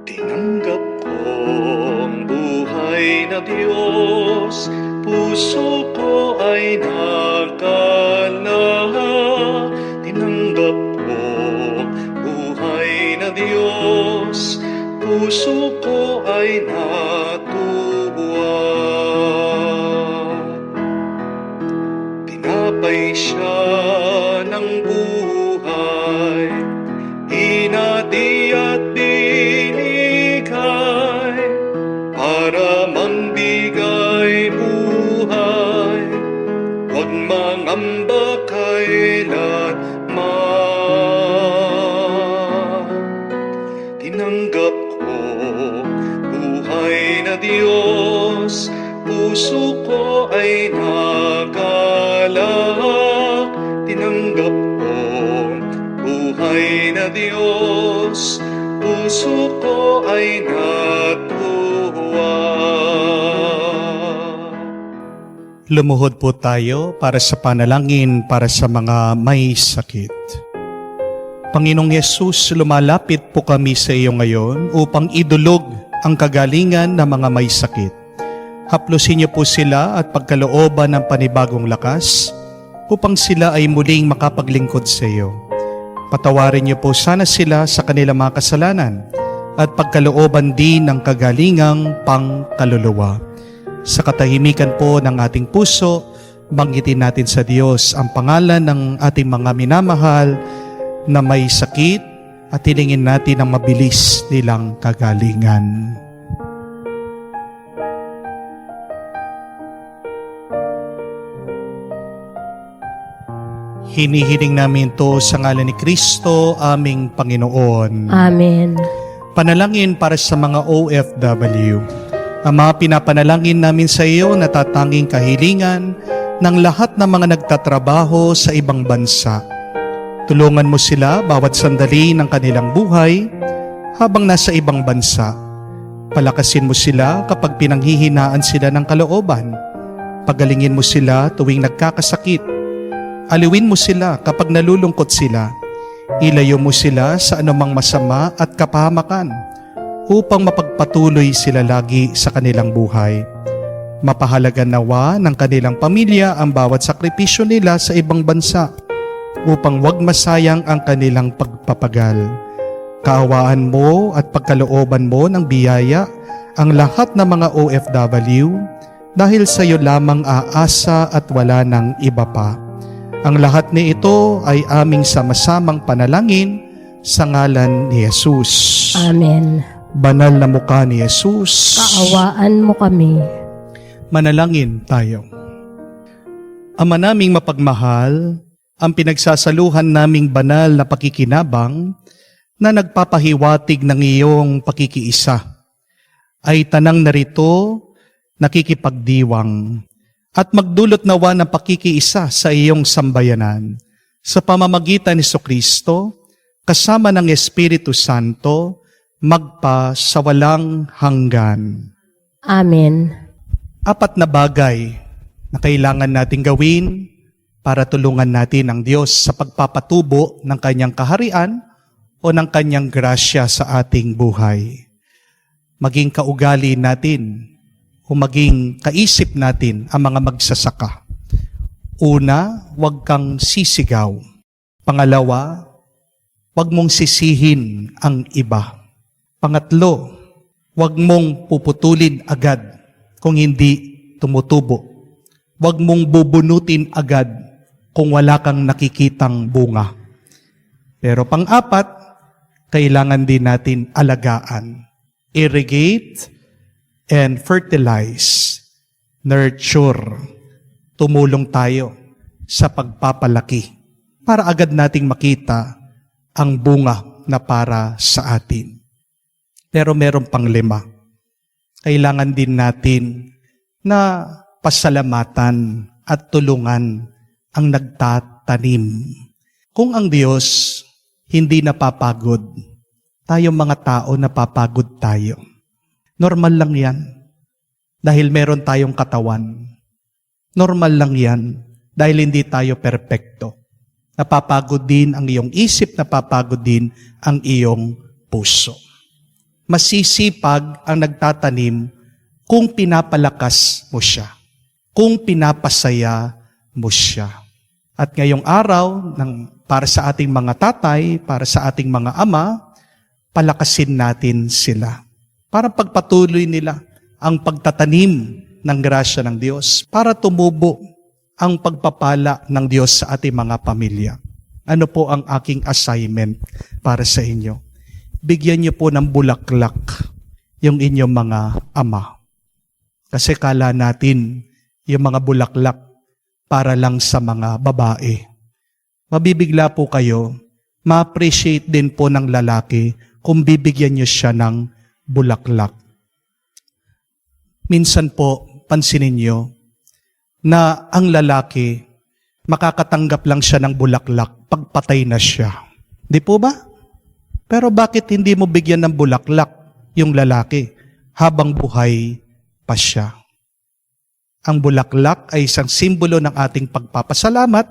A: Tinanggap ko ang buhay na Diyos, puso ko ay nagkalahak. Tinanggap ko ang buhay na Diyos, puso ko ay natuwa. Tinapay siya ng buhay, hinati at binigay para mangbigay buhay, huwag mangamba kailanman. Tinanggap ko buhay na Diyos, puso ko ay nagalak. Tinanggap ko buhay na Diyos, puso ko ay natuwa. Lumuhod po tayo para sa panalangin para sa mga may sakit. Panginoong Yesus, lumalapit po kami sa iyo ngayon upang idulog ang kagalingan ng mga may sakit. Haplusin niyo po sila at pagkalooban ng panibagong lakas upang sila ay muling makapaglingkod sa iyo. Patawarin niyo po sana sila sa kanilang mga kasalanan at pagkalooban din ng kagalingang pangkaluluwa. Sa katahimikan po ng ating puso, banggitin natin sa Diyos ang pangalan ng ating mga minamahal na may sakit at hilingin natin ang mabilis nilang kagalingan. Hinihiling namin to sa ngalan ni Kristo, aming Panginoon.
B: Amen.
A: Panalangin para sa mga OFW. Ang mga pinapanalangin namin sa iyo na tatanging kahilingan ng lahat ng mga nagtatrabaho sa ibang bansa. Tulungan mo sila bawat sandali ng kanilang buhay habang nasa ibang bansa. Palakasin mo sila kapag pinanghihinaan sila ng kalooban. Pagalingin mo sila tuwing nagkakasakit. Aliwin mo sila kapag nalulungkot sila. Ilayo mo sila sa anumang masama at kapahamakan upang mapagpatuloy sila lagi sa kanilang buhay. Mapahalagan nawa ng kanilang pamilya ang bawat sakripisyo nila sa ibang bansa upang wag masayang ang kanilang pagpapagal. Kaawaan mo at pagkalooban mo ng biyaya ang lahat ng mga OFW dahil sa iyo lamang aasa at wala ng iba pa. Ang lahat ni ito ay aming sama-samang panalangin sa ngalan ni Jesus.
B: Amen.
A: Banal na mukha ni Jesus.
B: Kaawaan mo kami.
A: Manalangin tayo. Ama naming mapagmahal, ang pinagsasaluhan naming banal na pakikinabang na nagpapahiwatig ng iyong pakikiisa ay tanang narito nakikipagdiwang at magdulot nawa ng pakikiisa sa iyong sambayanan sa pamamagitan ni Jesucristo kasama ng Espiritu Santo magpa sa walang hanggan.
B: Amen.
A: 4 na bagay na kailangan nating gawin para tulungan natin ang Diyos sa pagpapatubo ng kanyang kaharian o ng kanyang grasya sa ating buhay. Maging kaugali natin o maging kaisip natin ang mga magsasaka. Una, huwag kang sisigaw. Pangalawa, huwag mong sisihin ang iba. Pangatlo, huwag mong puputulin agad kung hindi tumutubo. Huwag mong bubunutin agad kung wala kang nakikitang bunga. Pero pang-apat, kailangan din natin alagaan, irrigate, and fertilize, nurture. Tumulong tayo sa pagpapalaki para agad nating makita ang bunga na para sa atin. Pero meron pang 5. Kailangan din natin na pasalamatan at tulungan ang nagtatanim. Kung ang Diyos hindi napapagod, tayong mga tao napapagod tayo. Normal lang yan dahil meron tayong katawan. Normal lang yan dahil hindi tayo perpekto. Napapagod din ang iyong isip, napapagod din ang iyong puso. Masisipag ang nagtatanim kung pinapalakas mo siya, kung pinapasaya mo siya. At ngayong araw, para sa ating mga tatay, para sa ating mga ama, palakasin natin sila. Para pagpatuloy nila ang pagtatanim ng grasya ng Diyos, para tumubo ang pagpapala ng Diyos sa ating mga pamilya. Ano po ang aking assignment para sa inyo? Bigyan niyo po ng bulaklak yung inyong mga ama. Kasi kala natin yung mga bulaklak para lang sa mga babae. Mabibigla po kayo, ma-appreciate din po ng lalaki kung bibigyan niyo siya ng bulaklak. Minsan po, pansinin niyo na ang lalaki makakatanggap lang siya ng bulaklak pagpatay na siya. Di po ba? Pero bakit hindi mo bigyan ng bulaklak yung lalaki habang buhay pa siya? Ang bulaklak ay isang simbolo ng ating pagpapasalamat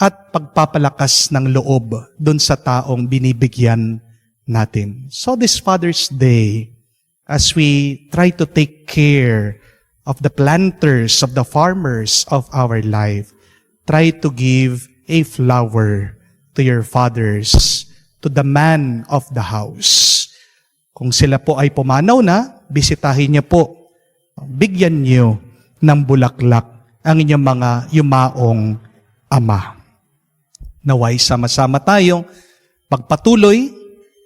A: at pagpapalakas ng loob dun sa taong binibigyan natin. So this Father's Day, as we try to take care of the planters, of the farmers of our life, try to give a flower to your fathers, to the man of the house. Kung sila po ay pumanaw na, bisitahin niyo po, bigyan niyo ng bulaklak ang inyong mga yumaong ama. Naway sama-sama tayong pagpatuloy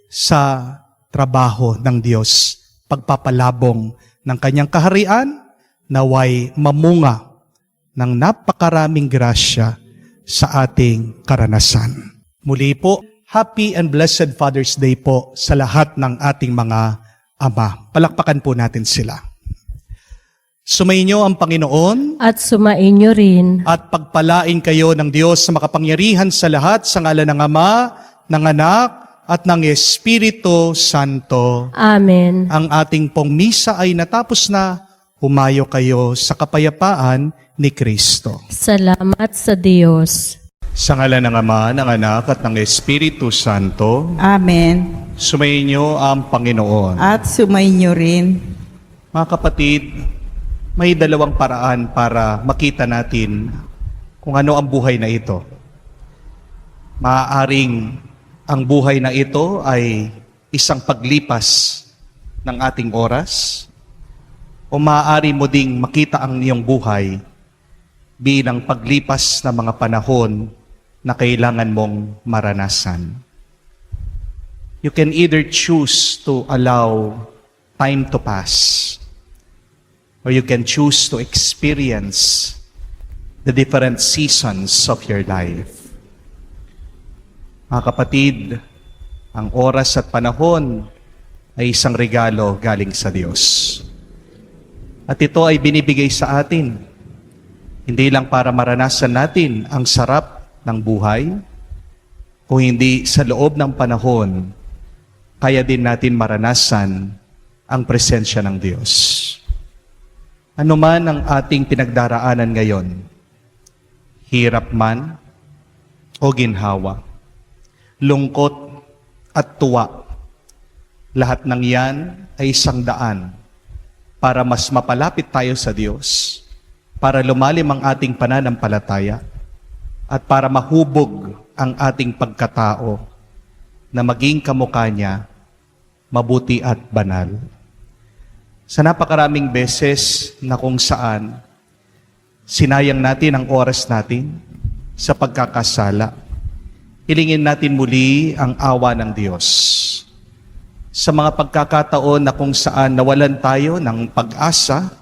A: sa trabaho ng Diyos, pagpapalabong ng kanyang kaharian, naway mamunga ng napakaraming grasya sa ating karanasan. Muli po, Happy and Blessed Father's Day po sa lahat ng ating mga ama. Palakpakan po natin sila. Sumainyo ang Panginoon
B: At sumainyo rin.
A: at pagpalain kayo ng Diyos sa makapangyarihan sa lahat sa ngalan ng Ama, ng Anak, at ng Espiritu Santo.
B: Amen.
A: Ang ating pong misa ay natapos na. Humayo kayo sa kapayapaan ni Kristo.
B: Salamat sa Diyos.
A: Sa ngalan ng Ama, ng Anak, at ng Espiritu Santo,
F: Amen.
A: sumainyo ang Panginoon.
F: At sumainyo rin.
A: Mga kapatid, may dalawang paraan para makita natin kung ano ang buhay na ito. Maaaring ang buhay na ito ay isang paglipas ng ating oras, o maaari mo ding makita ang iyong buhay bilang paglipas ng mga panahon na kailangan mong maranasan. You can either choose to allow time to pass, or you can choose to experience the different seasons of your life. Mga kapatid, ang oras at panahon ay isang regalo galing sa Diyos. At ito ay binibigay sa atin, hindi lang para maranasan natin ang sarap ng buhay, kung hindi sa loob ng panahon, kaya din natin maranasan ang presensya ng Diyos. Ano man ang ating pinagdaraanan ngayon, hirap man o ginhawa, lungkot at tuwa, lahat ng yan ay isang daan para mas mapalapit tayo sa Diyos, para lumalim ang ating pananampalataya, at para mahubog ang ating pagkatao na maging kamukha niya, mabuti at banal. Sa napakaraming beses na kung saan sinayang natin ang oras natin sa pagkakasala, hilingin natin muli ang awa ng Diyos. Sa mga pagkakataon na kung saan nawalan tayo ng pag-asa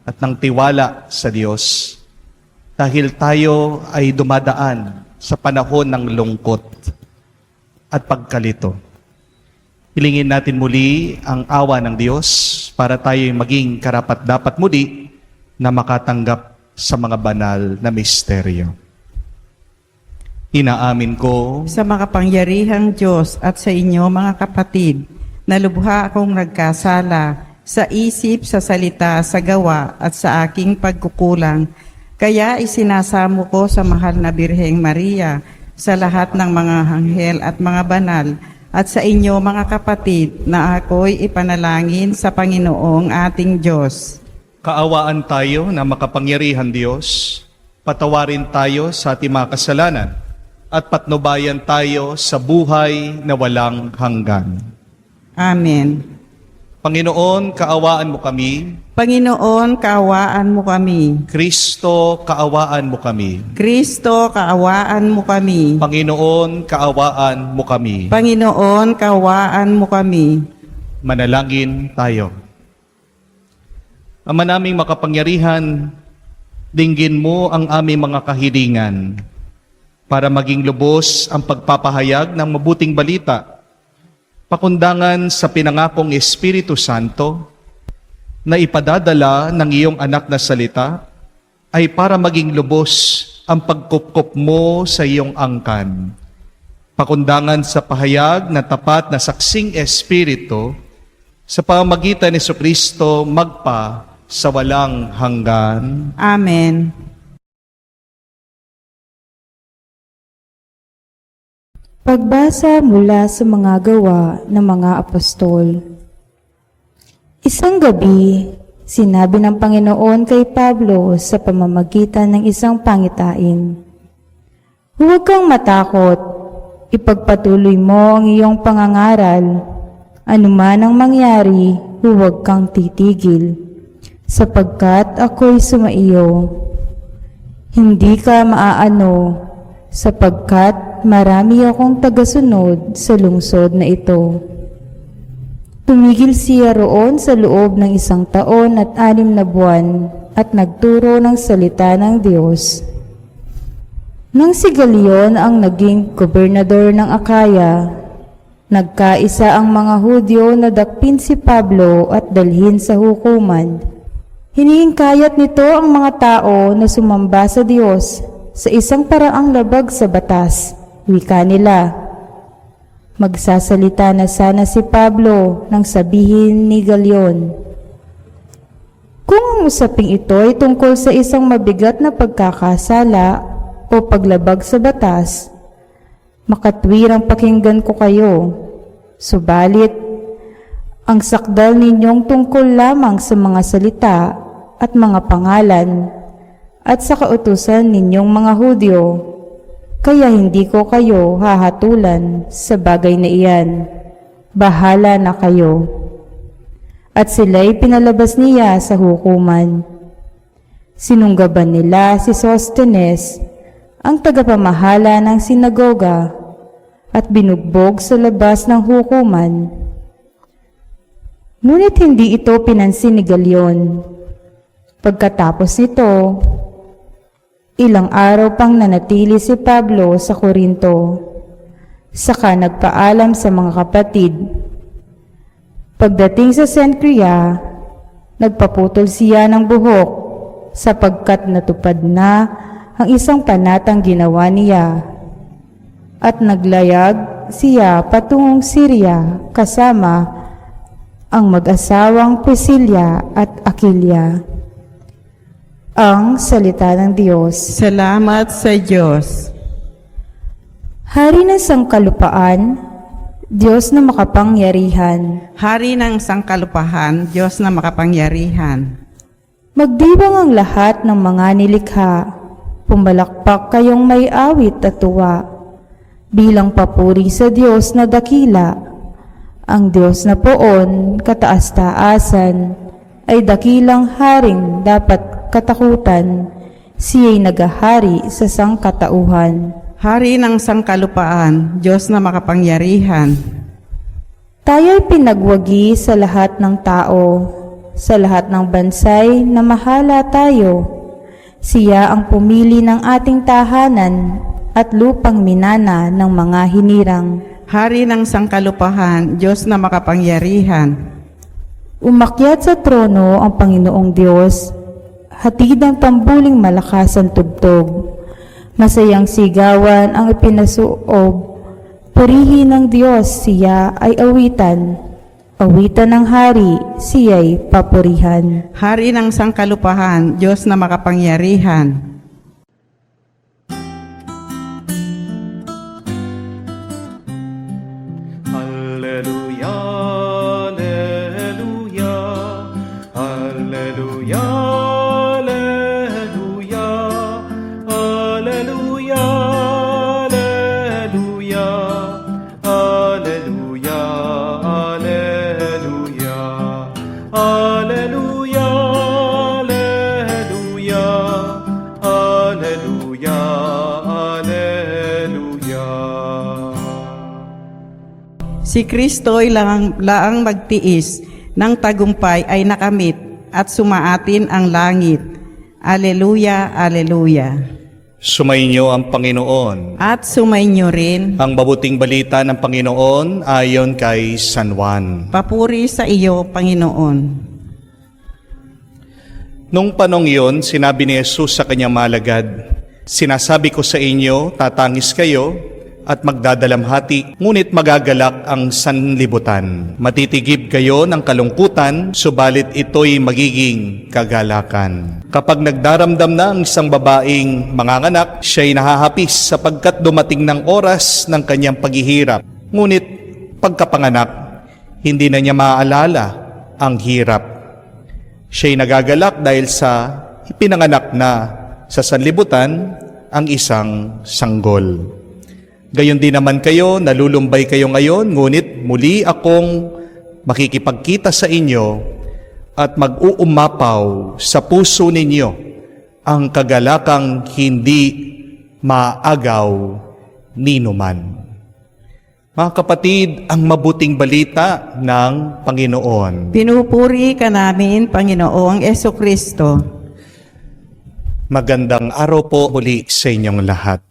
A: at ng tiwala sa Diyos, dahil tayo ay dumadaan sa panahon ng lungkot at pagkalito. Hilingin natin muli ang awa ng Diyos para tayo maging karapat-dapat muli na makatanggap sa mga banal na misteryo. Inaamin ko
F: Sa makapangyarihang Diyos at sa inyo mga kapatid, na lubha akong nagkasala sa isip, sa salita, sa gawa at sa aking pagkukulang. Kaya isinasamo ko sa mahal na Birheng Maria, sa lahat ng mga anghel at mga banal, at sa inyo mga kapatid, na ako'y ipanalangin sa Panginoong ating Diyos.
A: kaawaan tayo na makapangyarihan Diyos, patawarin tayo sa ating mga kasalanan, at patnubayan tayo sa buhay na walang hanggan.
F: Amen.
A: Panginoon, kaawaan mo kami.
F: Panginoon, kaawaan mo kami.
A: Kristo, kaawaan mo kami.
F: Kristo, kaawaan mo kami.
A: Panginoon, kaawaan mo kami.
F: Panginoon, kaawaan mo kami.
A: Manalangin tayo. Ama naming makapangyarihan, dinggin mo ang aming mga kahilingan para maging lubos ang pagpapahayag ng mabuting balita, pakundangan sa pinangakong Espiritu Santo na ipadadala ng iyong anak na salita ay para maging lubos ang pagkupkup mo sa iyong angkan. Pakundangan sa pahayag na tapat na saksing Espiritu sa pamamagitan ni Jesucristo magpa sa walang hanggan.
F: Amen.
G: Pagbasa mula sa mga gawa ng mga apostol. Isang gabi, sinabi ng Panginoon kay Pablo sa pamamagitan ng isang pangitain, "Huwag kang matakot, ipagpatuloy mo ang iyong pangangaral. Anuman ang mangyari, huwag kang titigil, sapagkat ako'y sumaiyo. Hindi ka maaano, sapagkat marami akong tagasunod sa lungsod na ito." Tumigil siya roon sa loob ng 1 taon at 6 na buwan at nagturo ng salita ng Diyos. Nang si Galion ang naging gobernador ng Akaya, nagkaisa ang mga Hudyo na dakpin si Pablo at dalhin sa hukuman. Hinihingkayat nito ang mga tao na sumamba sa Diyos sa isang paraang labag sa batas. Wika nila, magsasalita na sana si Pablo nang sabihin ni Galion, "Kung ang usaping ito ay tungkol sa isang mabigat na pagkakasala o paglabag sa batas, makatwirang pakinggan ko kayo. Subalit, ang sakdal ninyong tungkol lamang sa mga salita at mga pangalan at sa kautusan ninyong mga Hudyo, kaya hindi ko kayo hahatulan sa bagay na iyan. Bahala na kayo." At sila'y pinalabas niya sa hukuman. Sinunggaban nila si Sostenes, ang tagapamahala ng sinagoga, at binugbog sa labas ng hukuman. Ngunit hindi ito pinansin ni Galion. Pagkatapos nito, ilang araw pang nanatili si Pablo sa Corinto. Saka nagpaalam sa mga kapatid. Pagdating sa Cenchrea, nagpaputol siya ng buhok sapagkat natupad na ang isang panatang ginawa niya. At naglayag siya patungong Syria kasama ang mag-asawang Priscilla at Aquila. Ang salita ng Diyos.
F: Salamat sa Diyos.
G: Hari ng sangkalupaan, Diyos na makapangyarihan.
F: Hari ng sangkalupahan, Diyos na makapangyarihan.
G: Magdiwang ang lahat ng mga nilikha. Pumalakpak kayong may awit at tuwa. Bilang papuri sa Diyos na dakila. Ang Diyos na poon, kataas-taasan, ay dakilang haring dapat katakutan. Siya'y nagahari sa sangkatauhan.
F: Hari ng sangkalupaan, Diyos na makapangyarihan.
G: Tayo'y pinagwagi sa lahat ng tao, sa lahat ng bansay na mahala tayo. Siya ang pumili ng ating tahanan at lupang minana ng mga hinirang.
F: Hari ng sangkalupahan, Diyos na makapangyarihan.
G: Umakyat sa trono ang Panginoong Diyos, hatid ng tambuling malakas ang tugtog. Masayang sigawan ang ipinasuob. Purihin ng Diyos, siya ay awitan. Awitan ng hari, siya'y papurihan.
F: Hari ng sangkalupahan, Diyos na makapangyarihan.
A: Alleluia, alleluia, alleluia, alleluia, alleluia, alleluia, alleluia, alleluia, alleluia, alleluia, alleluia, alleluia.
F: Si Kristo'y laang magtiis ng tagumpay ay nakamit at sumaatin ang langit. Aleluya, aleluya.
A: Sumainyo ang Panginoon.
F: At sumainyo rin,
A: Ang mabuting balita ng Panginoon ayon kay San Juan.
F: papuri sa iyo, Panginoon.
A: Nung panong iyon, sinabi ni Jesus sa kanyang malagad, "Sinasabi ko sa inyo, tatangis kayo at magdadalamhati, ngunit magagalak ang sanlibutan. Matitigib kayo ng kalungkutan, subalit ito'y magiging kagalakan." Kapag nagdaramdam na ang isang babaeng manganganak, siya'y nahahapis sapagkat dumating ng oras ng kanyang paghihirap. Ngunit pagkapanganak, hindi na niya maaalala ang hirap. Siya'y nagagalak dahil sa ipinanganak na sa sanlibutan ang isang sanggol. Gayon din naman kayo, nalulumbay kayo ngayon, ngunit muli akong makikipagkita sa inyo at mag-uumapaw sa puso ninyo ang kagalakang hindi maagaw ninuman. Mga kapatid, ang mabuting balita ng Panginoon.
F: Pinupuri ka namin, Panginoong Esukristo.
A: Magandang araw po muli sa inyong lahat.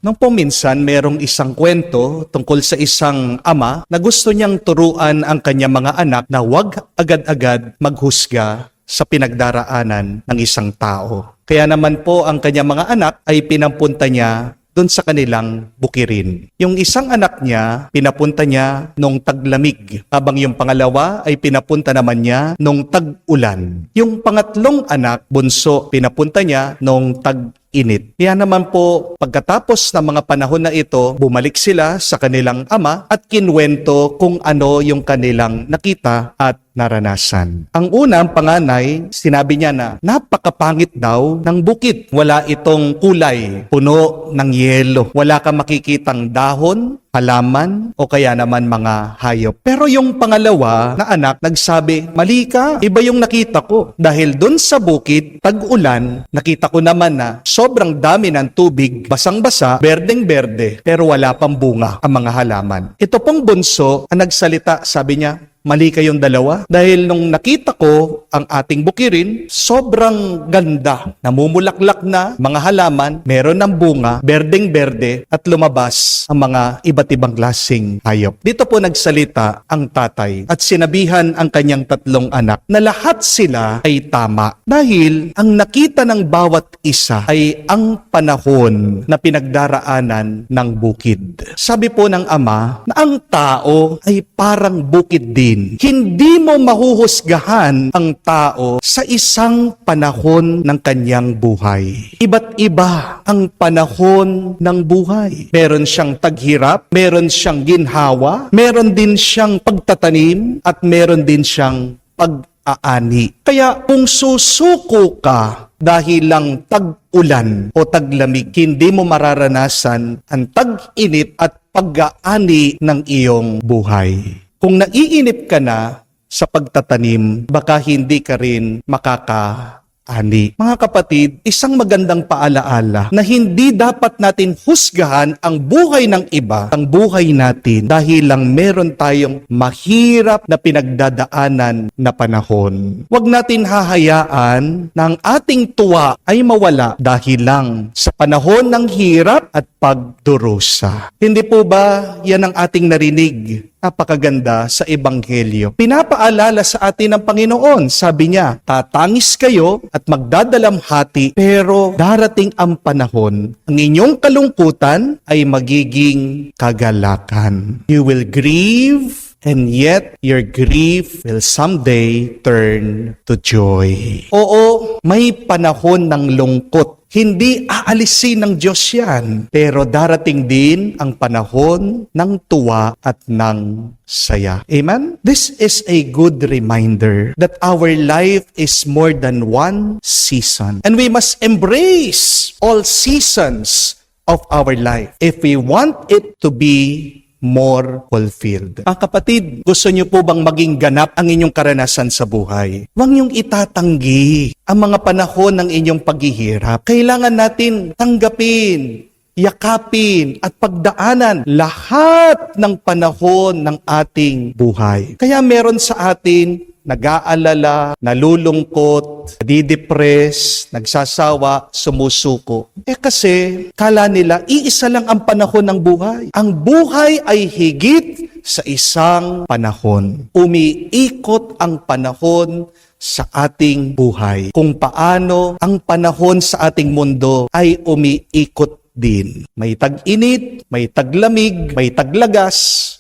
A: Nung po minsan, merong isang kwento tungkol sa isang ama na gusto niyang turuan ang kanyang mga anak na huwag agad-agad maghusga sa pinagdaraanan ng isang tao. Kaya naman po ang kanyang mga anak ay pinampunta niya doon sa kanilang bukirin. Yung isang anak niya, pinapunta niya nung taglamig, habang yung pangalawa ay pinapunta naman niya nung tag-ulan. Yung pangatlong anak, bunso, pinapunta niya nung tag-init. Kaya naman po, pagkatapos ng mga panahon na ito, bumalik sila sa kanilang ama at kinwento kung ano yung kanilang nakita at naranasan. Ang unang panganay, sinabi niya na napakapangit daw ng bukid. Wala itong kulay, puno ng yelo. Wala kang makikitang dahon, halaman, o kaya naman mga hayop. Pero yung pangalawa na anak nagsabi, "Mali ka, iba yung nakita ko." Dahil dun sa bukid, tag-ulan, nakita ko naman na sobrang dami ng tubig, basang-basa, berdeng-berde, pero wala pang bunga ang mga halaman. Ito pong bunso ang nagsalita, sabi niya, "Mali kayong dalawa dahil nung nakita ko ang ating bukirin, sobrang ganda. Namumulaklak na mga halaman, meron ng bunga, berdeng-berde at lumabas ang mga iba't ibang klaseng hayop." Dito po nagsalita ang tatay at sinabihan ang kanyang tatlong anak na lahat sila ay tama dahil ang nakita ng bawat isa ay ang panahon na pinagdaraanan ng bukid. Sabi po ng ama na ang tao ay parang bukid din din. Hindi mo mahuhusgahan ang tao sa isang panahon ng kanyang buhay. Iba't iba ang panahon ng buhay. Meron siyang taghirap, meron siyang ginhawa, meron din siyang pagtatanim, at meron din siyang pag-aani. Kaya kung susuko ka dahil lang tag-ulan o taglamig, hindi mo mararanasan ang tag-init at pag-aani ng iyong buhay. Kung naiinip ka na sa pagtatanim, baka hindi ka rin makakaani. Mga kapatid, isang magandang paalaala na hindi dapat natin husgahan ang buhay ng iba, ang buhay natin, dahil lang meron tayong mahirap na pinagdadaanan na panahon. Huwag natin hahayaan na ang ating tuwa ay mawala dahil lang sa panahon ng hirap at pagdurusa. Hindi po ba yan ang ating narinig? Napakaganda sa Ebanghelyo. Pinapaalala sa atin ng Panginoon. Sabi niya, tatangis kayo at magdadalamhati, pero darating ang panahon, ang inyong kalungkutan ay magiging kagalakan. You will grieve, and yet your grief will someday turn to joy. Oo, may panahon ng lungkot. Hindi aalisin ng Diyos yan. Pero darating din ang panahon ng tuwa at ng saya. Amen? This is a good reminder that our life is more than one season. And we must embrace all seasons of our life if we want it to be more fulfilled. Mga kapatid, gusto niyo po bang maging ganap ang inyong karanasan sa buhay? Huwag niyong itatanggi ang mga panahon ng inyong paghihirap. Kailangan natin tanggapin, yakapin at pagdaanan lahat ng panahon ng ating buhay. Kaya meron sa atin nag-aalala, nalulungkot, nadidepress, nagsasawa, sumusuko. Kasi kala nila, iisa lang ang panahon ng buhay. Ang buhay ay higit sa isang panahon. Umiikot ang panahon sa ating buhay. Kung paano ang panahon sa ating mundo ay umiikot din. May tag-init, may taglamig, may taglagas,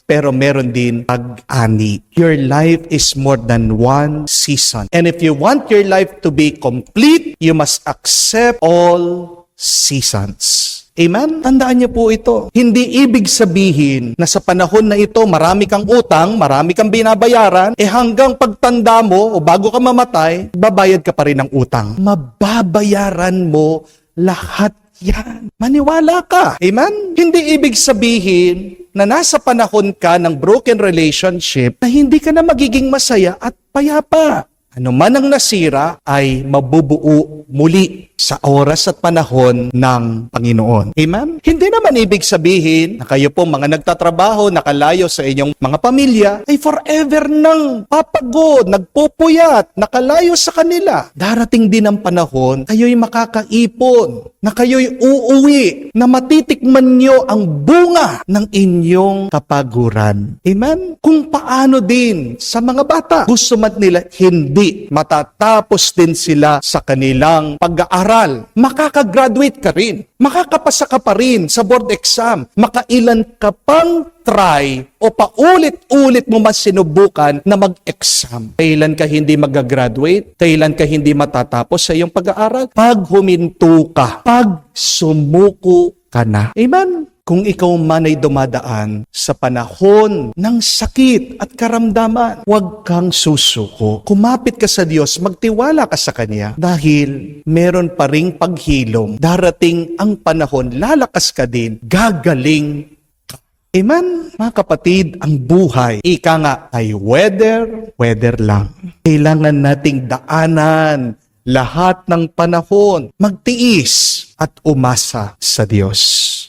A: pero meron din pag-ani. Your life is more than one season. And if you want your life to be complete, you must accept all seasons. Amen? Tandaan niyo po ito. Hindi ibig sabihin na sa panahon na ito, marami kang utang, marami kang binabayaran, hanggang pagtanda mo o bago ka mamatay, babayad ka pa rin ng utang. Mababayaran mo lahat yan. Maniwala ka. Amen? Hindi ibig sabihin na nasa panahon ka ng broken relationship na hindi ka na magiging masaya at payapa. Ano man ang nasira ay mabubuo muli sa oras at panahon ng Panginoon. Amen? Hindi naman ibig sabihin na kayo po mga nagtatrabaho, nakalayo sa inyong mga pamilya, ay forever nang papagod, nagpupuyat, nakalayo sa kanila. Darating din ang panahon, kayo'y makakaipon, na kayo'y uuwi, na matitikman nyo ang bunga ng inyong kapaguran. Amen? Kung paano din sa mga bata, gusto man nila hindi matatapos din sila sa kanilang pag-aaral. Makakagraduate ka rin. Makakapasa ka pa rin sa board exam. Makailan ka pang try o paulit-ulit mo mas sinubukan na mag-exam. Kailan ka hindi mag-graduate? Kailan ka hindi matatapos sa iyong pag-aaral? Pag huminto ka, pag sumuko ka na. Amen? Kung ikaw man ay dumadaan sa panahon ng sakit at karamdaman, huwag kang susuko. Kumapit ka sa Diyos, magtiwala ka sa Kanya dahil meron pa ring paghilom. Darating ang panahon, lalakas ka din, gagaling ka. Amen? Mga kapatid, ang buhay, ika nga, ay weather lang. Kailangan nating daanan lahat ng panahon, magtiis at umasa sa Diyos.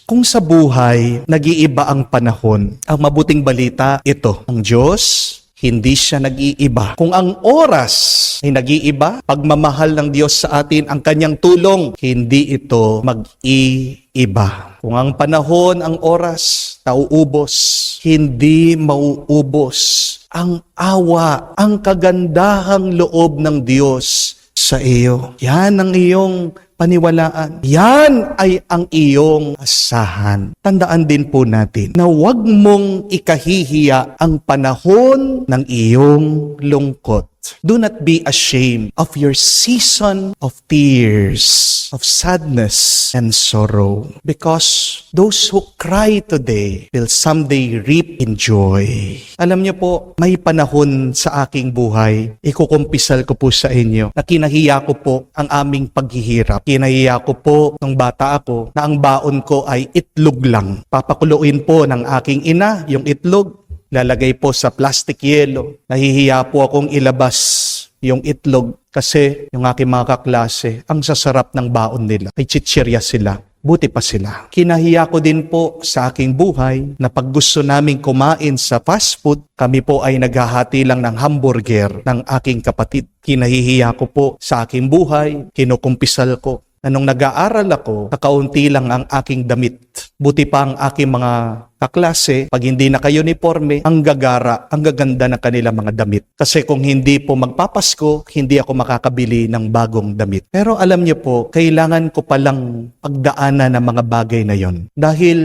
A: Kung sa buhay, nag-iiba ang panahon, ang mabuting balita, ito, ang Diyos, hindi siya nag-iiba. Kung ang oras ay nag-iiba, pagmamahal ng Diyos sa atin, ang kanyang tulong, hindi ito mag-iiba. Kung ang panahon, ang oras, nauubos, hindi mauubos ang awa, ang kagandahang loob ng Diyos sa iyo. Yan ang iyong paniwalaan. Yan ay ang iyong asahan. Tandaan din po natin na huwag mong ikahihiya ang panahon ng iyong lungkot. Do not be ashamed of your season of tears, of sadness and sorrow. Because those who cry today will someday reap in joy. Alam niyo po, may panahon sa aking buhay, ikukumpisal ko po sa inyo, na kinahiya ko po ang aming paghihirap. Kinahiya ko po nung bata ako na ang baon ko ay itlog lang. Papakuluin po ng aking ina yung itlog. Lalagay po sa plastic yelo. Nahihiya po akong ilabas yung itlog kasi yung aking mga kaklase, ang sasarap ng baon nila. Ay chichirya sila. Buti pa sila. Kinahiya ko din po sa aking buhay na pag gusto naming kumain sa fast food, kami po ay naghahati lang ng hamburger ng aking kapatid. Kinahihiya ko po sa aking buhay, kinukumpisal ko. Na nung nag-aaral ako, kakaunti lang ang aking damit. Buti pa ang aking mga kaklase, pag hindi naka-uniforme, ang gagara, ang gaganda ng kanilang mga damit. Kasi kung hindi po magpapasko, hindi ako makakabili ng bagong damit. Pero alam niyo po, kailangan ko palang pagdaanan ng mga bagay na yon. Dahil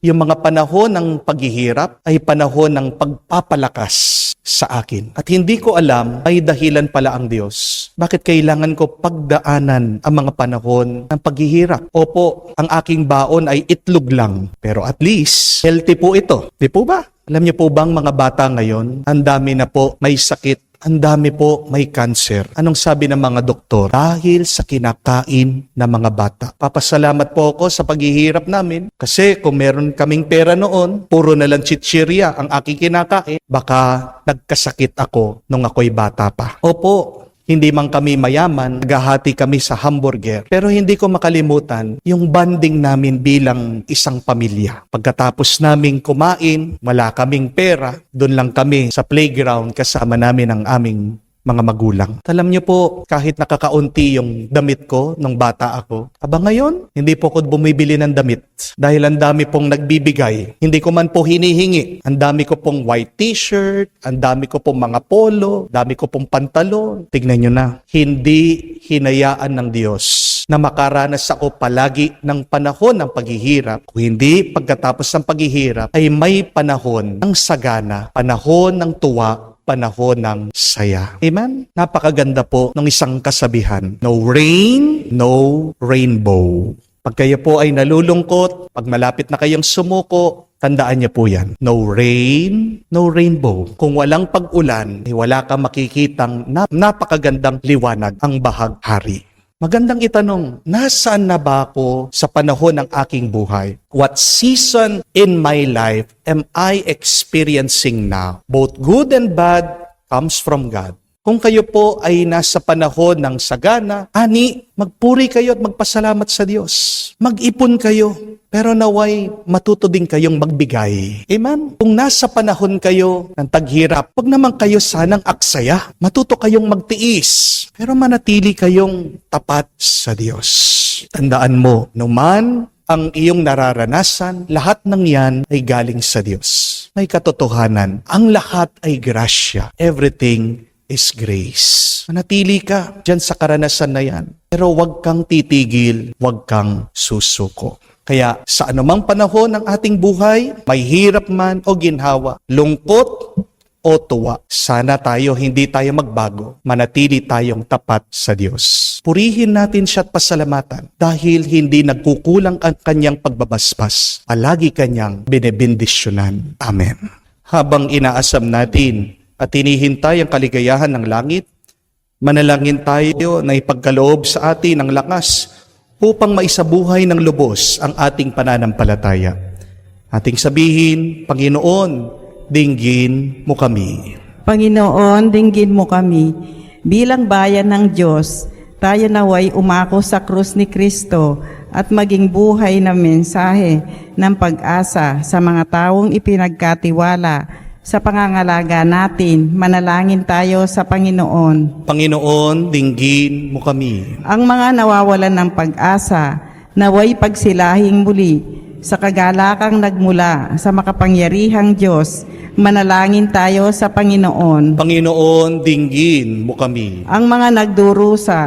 A: yung mga panahon ng paghihirap ay panahon ng pagpapalakas sa akin. At hindi ko alam, may dahilan pala ang Diyos. Bakit kailangan ko pagdaanan ang mga panahon ng paghihirap? Opo, ang aking baon ay itlog lang. Pero at least, healthy po ito. Di po ba? Alam niyo po bang mga bata ngayon, ang dami na po may sakit, ang dami po may cancer. Anong sabi ng mga doktor? Dahil sa kinakain ng mga bata. Papasalamat po ako sa paghihirap namin kasi kung meron kaming pera noon, puro na lang chichirya ang aking kinakain, baka nagkasakit ako nung ako'y bata pa. Opo, hindi man kami mayaman, naghahati kami sa hamburger. Pero hindi ko makalimutan yung bonding namin bilang isang pamilya. Pagkatapos naming kumain, wala kaming pera, doon lang kami sa playground kasama namin ang aming mga magulang. Alam niyo po, kahit nakakaunti yung damit ko nung bata ako, ngayon, hindi po ako bumibili ng damit. Dahil ang dami pong nagbibigay. Hindi ko man po hinihingi. Ang dami ko pong white t-shirt, ang dami ko pong mga polo, dami ko pong pantalon. Tignan niyo na. Hindi hinayaan ng Diyos na makaranas ako palagi ng panahon ng paghihirap. Kung hindi, pagkatapos ng paghihirap, ay may panahon ng sagana, panahon ng tuwa, panahon ng saya. Amen? Napakaganda po ng isang kasabihan. No rain, no rainbow. Pag kayo po ay nalulungkot, pag malapit na kayong sumuko, tandaan niyo po yan. No rain, no rainbow. Kung walang pag-ulan, wala kang makikitang napakagandang liwanag ang bahaghari. Magandang itanong, nasaan na ba ako sa panahon ng aking buhay? What season in my life am I experiencing now? Both good and bad comes from God. Kung kayo po ay nasa panahon ng sagana, magpuri kayo at magpasalamat sa Diyos. Mag-ipon kayo, pero naway matuto din kayong magbigay. Amen? Kung nasa panahon kayo ng taghirap, wag naman kayo sanang aksaya. Matuto kayong magtiis, pero manatili kayong tapat sa Diyos. Tandaan mo, numan ang iyong nararanasan, lahat ng yan ay galing sa Diyos. May katotohanan, ang lahat ay grasya. Everything is grace. Manatili ka dyan sa karanasan na yan. Pero huwag kang titigil, huwag kang susuko. Kaya sa anumang panahon ng ating buhay, may hirap man o ginhawa, lungkot o tuwa, sana hindi tayo magbago, manatili tayong tapat sa Diyos. Purihin natin siya at pasalamatan dahil hindi nagkukulang ang kanyang pagbabasbas. Palagi kanyang binebendisyonan. Amen. Habang inaasam natin at hinihintay ang kaligayahan ng langit, manalangin tayo na ipagkaloob sa atin ang lakas upang maisabuhay ng lubos ang ating pananampalataya. Ating sabihin, Panginoon, dinggin mo kami.
F: Panginoon, dinggin mo kami. Bilang bayan ng Diyos, tayo naway umako sa krus ni Kristo at maging buhay na mensahe ng pag-asa sa mga taong ipinagkatiwala. Sa pangangalaga natin, manalangin tayo sa Panginoon.
A: Panginoon, dinggin mo kami.
F: Ang mga nawawalan ng pag-asa, naway pagsilahing muli sa kagalakang nagmula sa makapangyarihang Diyos, manalangin tayo sa Panginoon.
A: Panginoon, dinggin mo kami.
F: Ang mga nagdurusa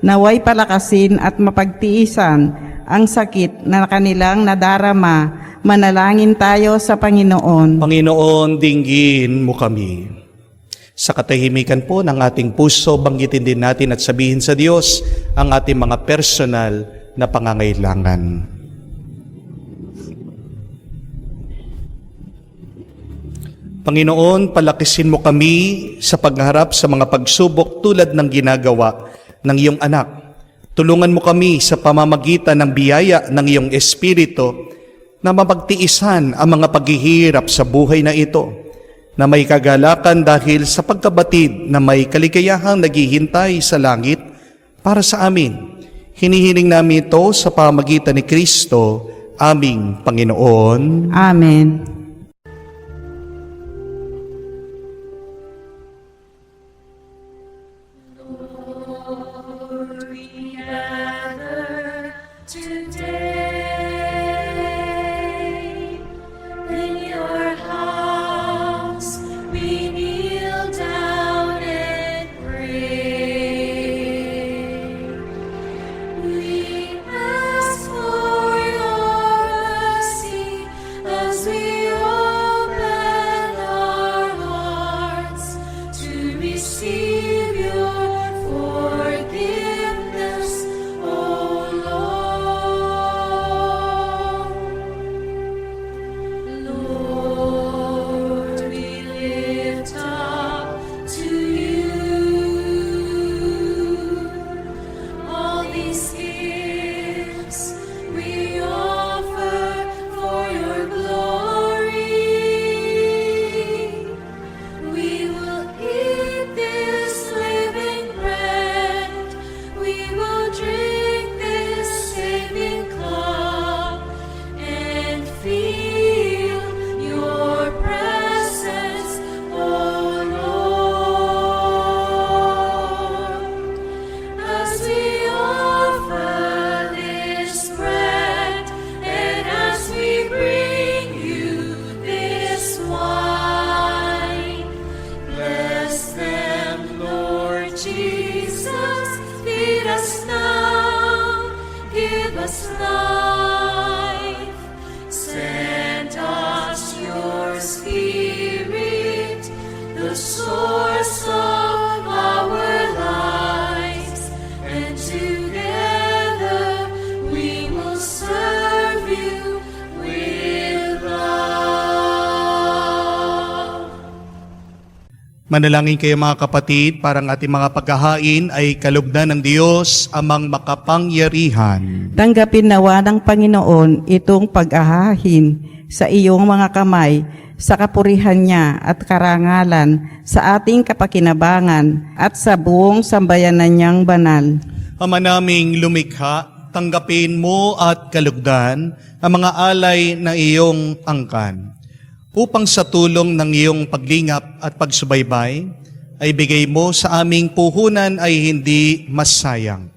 F: naway palakasin at mapagtiisan ang sakit na kanilang nadarama. Manalangin tayo sa Panginoon.
A: Panginoon, dinggin mo kami. Sa katahimikan po ng ating puso, banggitin din natin at sabihin sa Diyos ang ating mga personal na pangangailangan. Panginoon, palakisin mo kami sa pagharap sa mga pagsubok tulad ng ginagawa ng iyong anak. Tulungan mo kami sa pamamagitan ng biyaya ng iyong Espiritu na mapagtiisan ang mga paghihirap sa buhay na ito, na may kagalakan dahil sa pagkabatid na may kaligayahang naghihintay sa langit para sa amin. Hinihiling namin ito sa pamamagitan ni Kristo, aming Panginoon.
F: Amen.
E: We gather today in your house. We kneel down and pray. We ask for your mercy as we open our hearts to receive your forgiveness, O Lord. Lord, we lift up to you all these gifts we offer for your glory. We will eat this living bread. We will drink this saving cup and feel your presence, O Lord. As we offer this bread and as we bring you this wine, bless them, Lord Jesus. Feed us now, give us life. Send us your Spirit, the source of our lives, and together we will serve you with love.
A: Manalangin kayo mga kapatid, parang ating mga paghahain ay kalugdan ng Diyos amang makapangyarihan.
F: Tanggapin nawa ng Panginoon itong pag-ahahin sa iyong mga kamay, sa kapurihan niya at karangalan, sa ating kapakinabangan at sa buong sambayanan niyang banal.
A: Ama naming lumikha, tanggapin mo at kalugdan ang mga alay na iyong angkan, upang sa tulong ng iyong paglingap at pagsubaybay, ay bigay mo sa aming puhunan ay hindi masayang,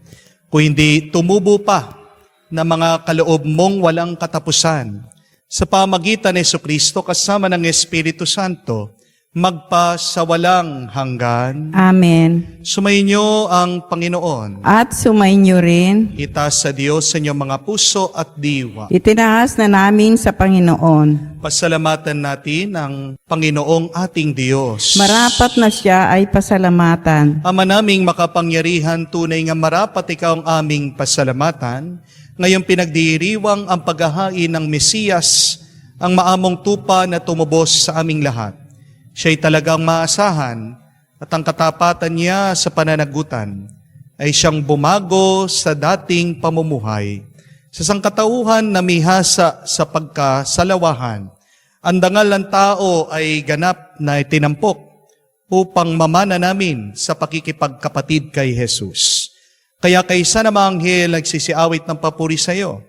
A: kundi tumubo pa na mga kaloob mong walang katapusan, sa pamagitan ni Jesucristo kasama ng Espiritu Santo, magpa sa walang hanggan.
F: Amen.
A: Sumainyo ang Panginoon.
F: At sumainyo rin,
A: Itaas sa Diyos sa inyong mga puso at diwa.
F: itinaas na namin sa Panginoon.
A: Pasalamatan natin ang Panginoong ating Diyos.
F: Marapat na siya ay pasalamatan.
A: Ama naming makapangyarihan, tunay nga marapat ikaw ang aming pasalamatan. Ngayong pinagdiriwang ang paghahain ng Mesiyas, ang maamong tupa na tumubos sa aming lahat. Siya'y talagang maasahan at ang katapatan niya sa pananagutan ay siyang bumago sa dating pamumuhay. Sa sangkatauhan na mihasa sa pagkasalawahan, ang dangal ng tao ay ganap na itinampok upang mamana namin sa pakikipagkapatid kay Jesus. Kaya kaysa na mga anghel nagsisiawit ng papuri sa iyo,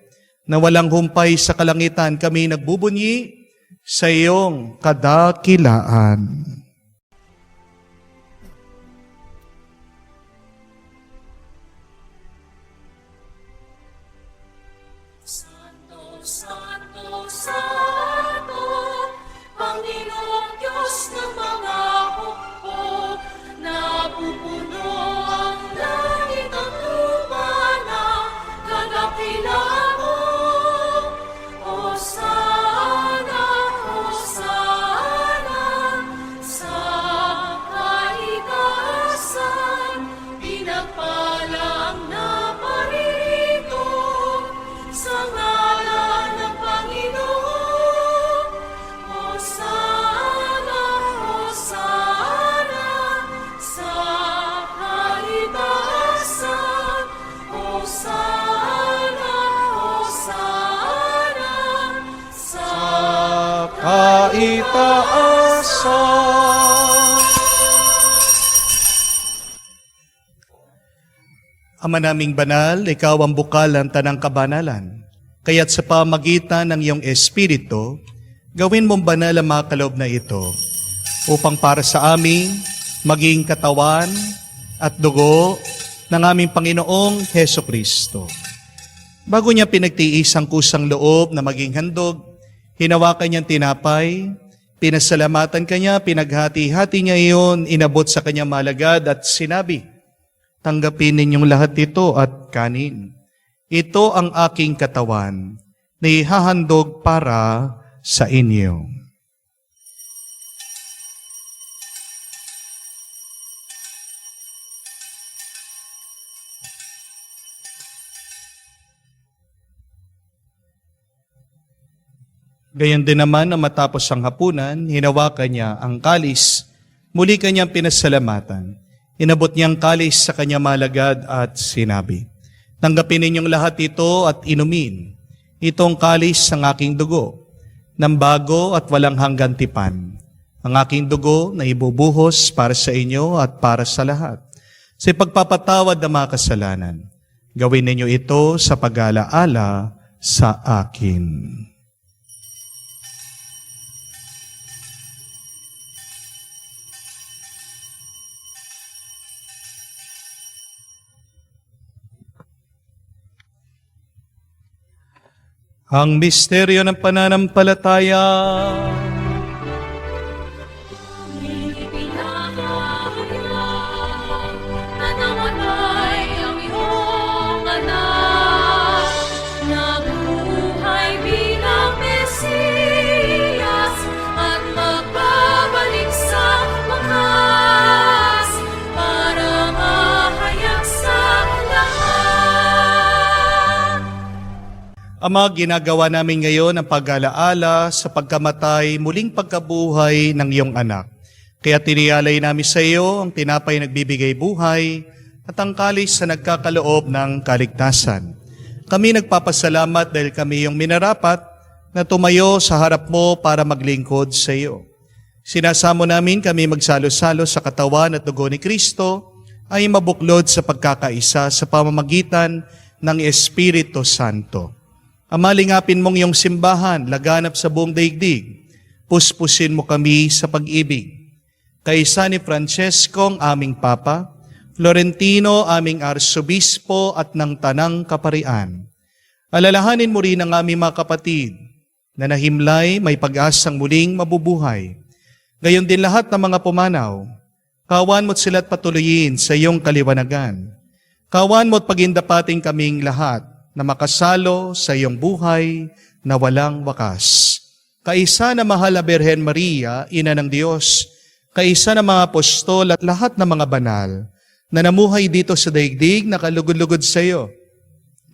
A: na walang humpay sa kalangitan kami nagbubunyi sa iyong kadakilaan.
E: Santo, Santo, Santo, Panginoong Diyos ng mga hukbo, napupuno ang langit at lupa.
A: taasan. Ama naming banal, ikaw ang bukal ng tanang kabanalan. Kaya't sa pamagitan ng iyong Espiritu, gawin mong banal ang mga kaloob na ito, upang para sa amin maging katawan at dugo ng aming Panginoong Heso Kristo. Bago niya pinagtiis ang kusang loob na maging handog, hinawakan niyang tinapay, pinasalamatan kanya, pinaghati-hati niya iyon, inabot sa kanyang malagad at sinabi, "Tanggapin ninyong lahat ito at kanin. Ito ang aking katawan na ihahandog para sa inyo." Gayon din naman na matapos ang hapunan, hinawakan niya ang kalis, muli kanyang pinasalamatan. Inabot niyang kalis sa kanyang malagad at sinabi, "Tanggapin ninyong lahat ito at inumin. Itong kalis ng aking dugo, ng bago at walang hanggan tipan. Ang aking dugo na ibubuhos para sa inyo at para sa lahat. Sa pagpapatawad ng mga kasalanan, gawin ninyo ito sa pag-alaala sa akin." Ang misteryo ng pananampalataya.
E: Ipinahayag na namatay ang iyong anak, nabuhay bilang Mesiyas at magbabalik sa wakas para mahayag sa lahat.
A: Ama, ginagawa namin ngayon ang pag-alaala sa pagkamatay, muling pagkabuhay ng iyong anak. Kaya tinialay namin sa iyo ang tinapay nagbibigay buhay at ang kalis na nagkakaloob ng kaligtasan. Kami nagpapasalamat dahil kami yung minarapat na tumayo sa harap mo para maglingkod sa iyo. Sinasamo namin kami magsalo-salo sa katawan at dugo ni Kristo ay mabuklod sa pagkakaisa sa pamamagitan ng Espiritu Santo. Ama, lingapin mong iyong simbahan, laganap sa buong daigdig. Puspusin mo kami sa pag-ibig. Kaisa ni Francesco, ang aming Papa, Florentino, aming Arsobispo at ng Tanang Kaparian. Alalahanin mo rin ang aming mga kapatid na nahimlay may pag-asang muling mabubuhay. Gayon din lahat ng mga pumanaw. Kawan mo't sila't patuloyin sa iyong kaliwanagan. Kawan mo't pagindapating kaming lahat na makasalo sa iyong buhay na walang wakas. Kaisa na mahal na Birhen Maria, Ina ng Diyos, kaisa na mga apostol at lahat ng mga banal na namuhay dito sa daigdig na kalugod-lugod sa iyo.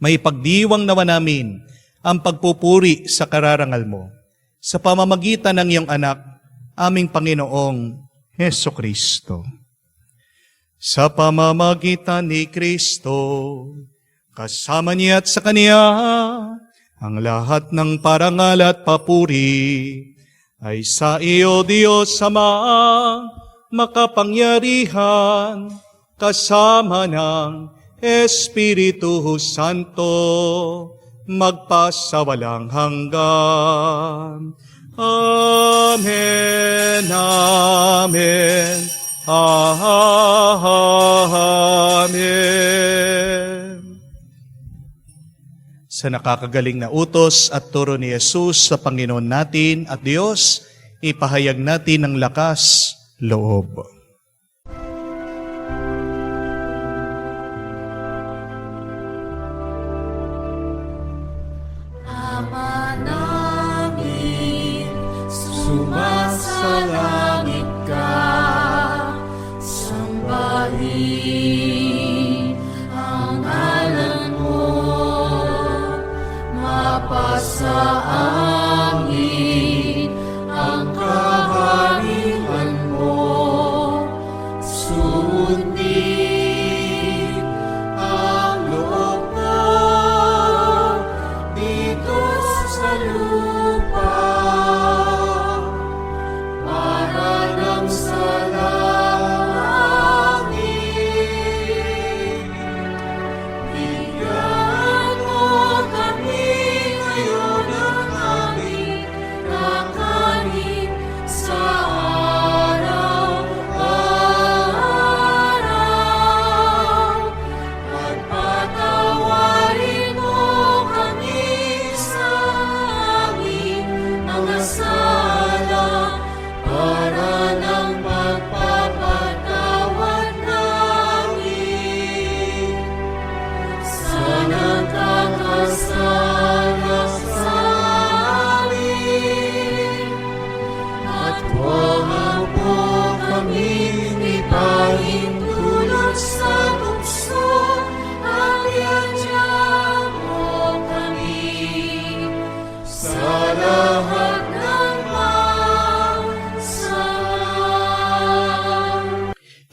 A: May pagdiwang nawa namin ang pagpupuri sa kararangal mo sa pamamagitan ng iyong anak, aming Panginoong Heso Kristo. Sa pamamagitan ni Kristo, kasama niya at sa Kaniya, ang lahat ng parangal at papuri ay sa iyo, Diyos Ama, makapangyarihan, kasama ng Espiritu Santo, magpasawalang hanggan. Amen, Amen, Amen. Sa nakakagaling na utos at turo ni Jesus sa Panginoon natin at Diyos, ipahayag natin ng lakas loob.
E: Ama namin, sumasalangit ka, sambahin ang ngalan mo, mapasa amin ang kaharian mo, sundin ang loob mo dito sa lupa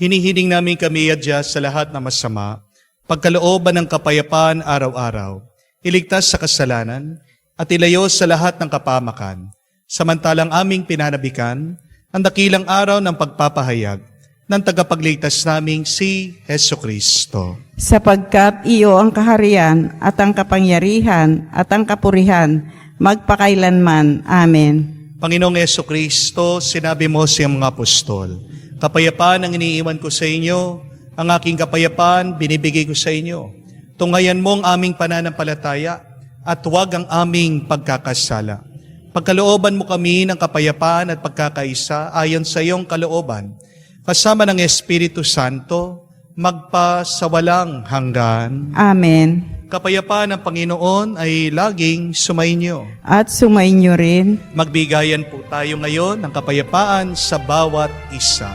A: Hinihiling namin kami adya sa lahat na masama, pagkalooban ng kapayapaan araw-araw, iligtas sa kasalanan, at ilayo sa lahat ng kapamakan, samantalang aming pinanabikan ang dakilang araw ng pagpapahayag ng tagapagligtas naming si Heso Kristo.
F: Sapagkat iyo ang kaharian at ang kapangyarihan at ang kapurihan magpakailanman. Amen.
A: Panginoong Heso Kristo, sinabi mo sa mga apostol, kapayapaan ang iniiwan ko sa inyo, ang aking kapayapaan binibigay ko sa inyo. Tunghayan mo ang aming pananampalataya at huwag ang aming pagkakasala. Pagkalooban mo kami ng kapayapaan at pagkakaisa ayon sa iyong kalooban, kasama ng Espiritu Santo, magpasawalang hanggan.
F: Amen.
A: Kapayapaan ng Panginoon ay laging sumainyo.
F: At sumainyo rin.
A: Magbigayan po tayo ngayon ng kapayapaan sa bawat isa.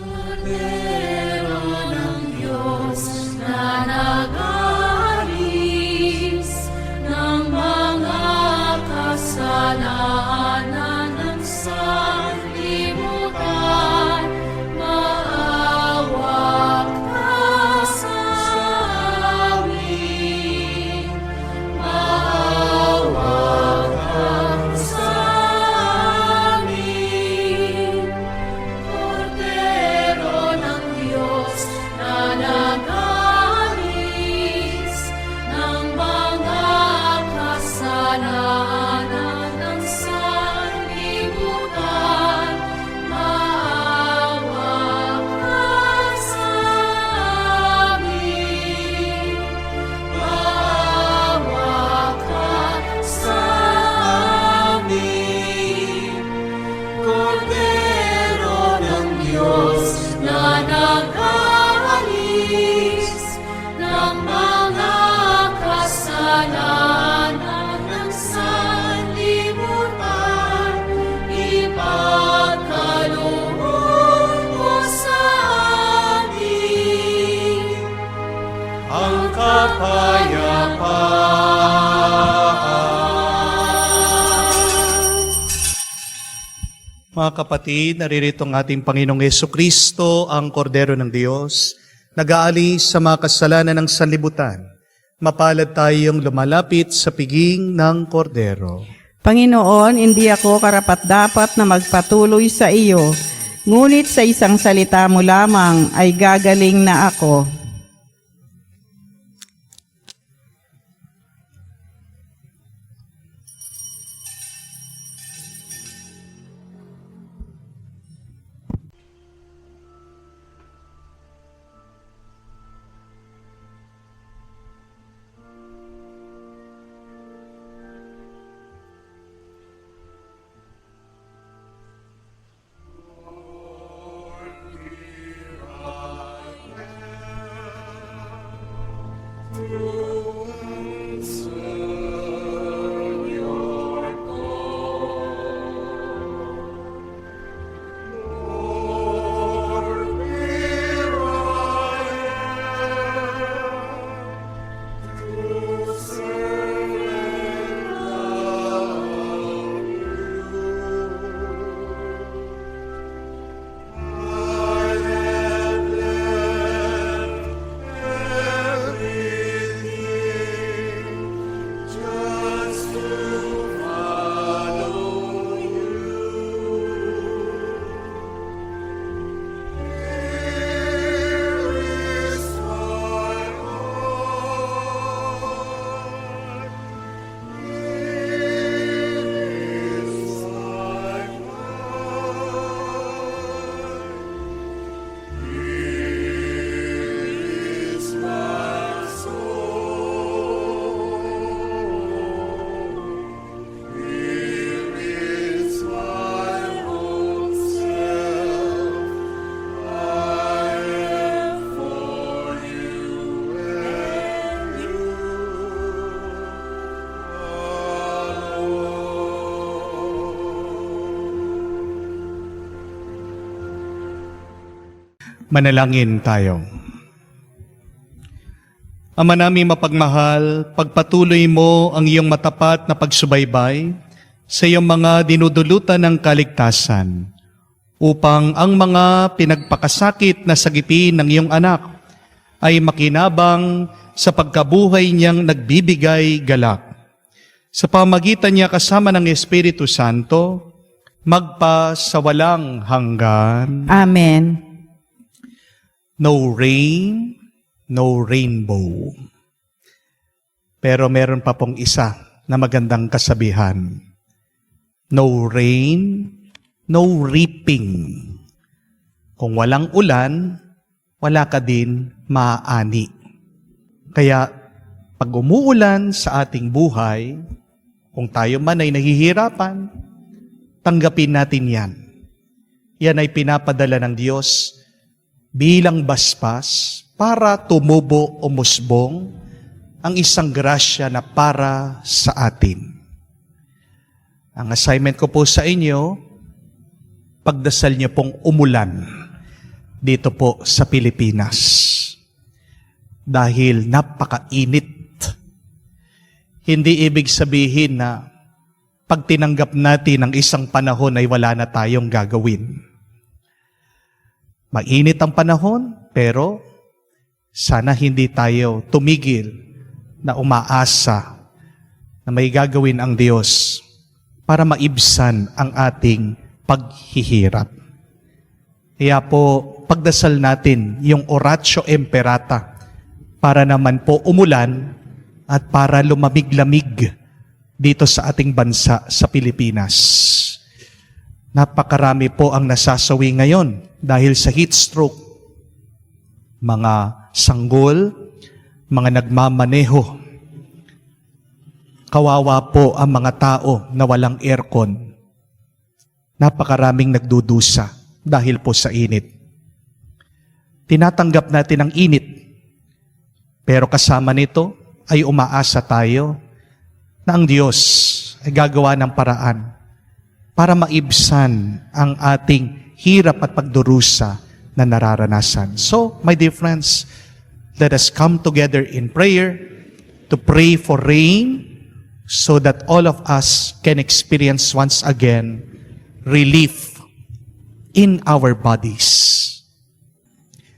E: Kordero ng Diyos na nag-aalis ng mga kasalanan ng sanlibutan, maawa ka sa amin. Maawa ka sa amin. Kordero ng Diyos na nag-aalis ng mga kasalanan ng sanlibutan, maawa ka sa amin. Maawa ka sa amin. Kordero ng Diyos na nag-aalis ng mga kasalanan ng sanlibutan, ipagkaloob mo sa amin
A: Ang kapayapaan. Mga kapatid, naririto ang ating Panginoong Yesu Kristo, ang Kordero ng Diyos, nag-aalis sa mga kasalanan ng sanlibutan. Mapalad tayong lumalapit sa piging ng Kordero.
F: Panginoon, hindi ako karapat-dapat na magpatuloy sa iyo, ngunit sa isang salita mo lamang ay gagaling na ako.
A: Manalangin tayo. Ama namin mapagmahal, pagpatuloy mo ang iyong matapat na pagsubaybay sa iyong mga dinudulutan ng kaligtasan upang ang mga pinagpakasakit na sagipin ng iyong anak ay makinabang sa pagkabuhay niyang nagbibigay galak. Sa pamagitan niya kasama ng Espiritu Santo, magpa sa walang hanggan.
F: Amen.
A: No rain, no rainbow. Pero meron pa pong isa na magandang kasabihan. No rain, no reaping. Kung walang ulan, wala ka din maaani. Kaya pag umuulan sa ating buhay, kung tayo man ay nahihirapan, tanggapin natin yan. Yan ay pinapadala ng Diyos bilang baspas para tumubo o musbong ang isang grasya na para sa atin. Ang assignment ko po sa inyo, pagdasal niyo pong umulan dito po sa Pilipinas. Dahil napakainit. Hindi ibig sabihin na pag tinanggap natin ang isang panahon ay wala na tayong gagawin. Mainit ang panahon, pero sana hindi tayo tumigil na umaasa na may gagawin ang Diyos para maibsan ang ating paghihirap. Kaya po, pagdasal natin yung Oratio Imperata para naman po umulan at para lumamig-lamig dito sa ating bansa sa Pilipinas. Napakarami po ang nasasawi ngayon dahil sa heat stroke. Mga sanggol, mga nagmamaneho. Kawawa po ang mga tao na walang aircon. Napakaraming nagdudusa dahil po sa init. Tinatanggap natin ang init. Pero kasama nito ay umaasa tayo na ang Diyos ay gagawa ng paraan para maibsan ang ating hirap at pagdurusa na nararanasan. So, my dear friends, let us come together in prayer to pray for rain so that all of us can experience once again relief in our bodies.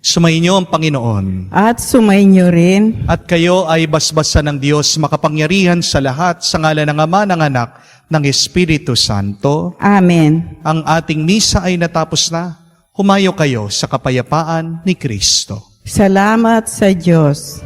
A: Sumainyo ang Panginoon.
F: At sumainyo rin.
A: At kayo ay basbasan ng Diyos makapangyarihan sa lahat sa ngalan ng Ama, ng Anak, ng Espiritu Santo.
F: Amen.
A: Ang ating misa ay natapos na. Humayo kayo sa kapayapaan ni Kristo.
F: Salamat sa Diyos.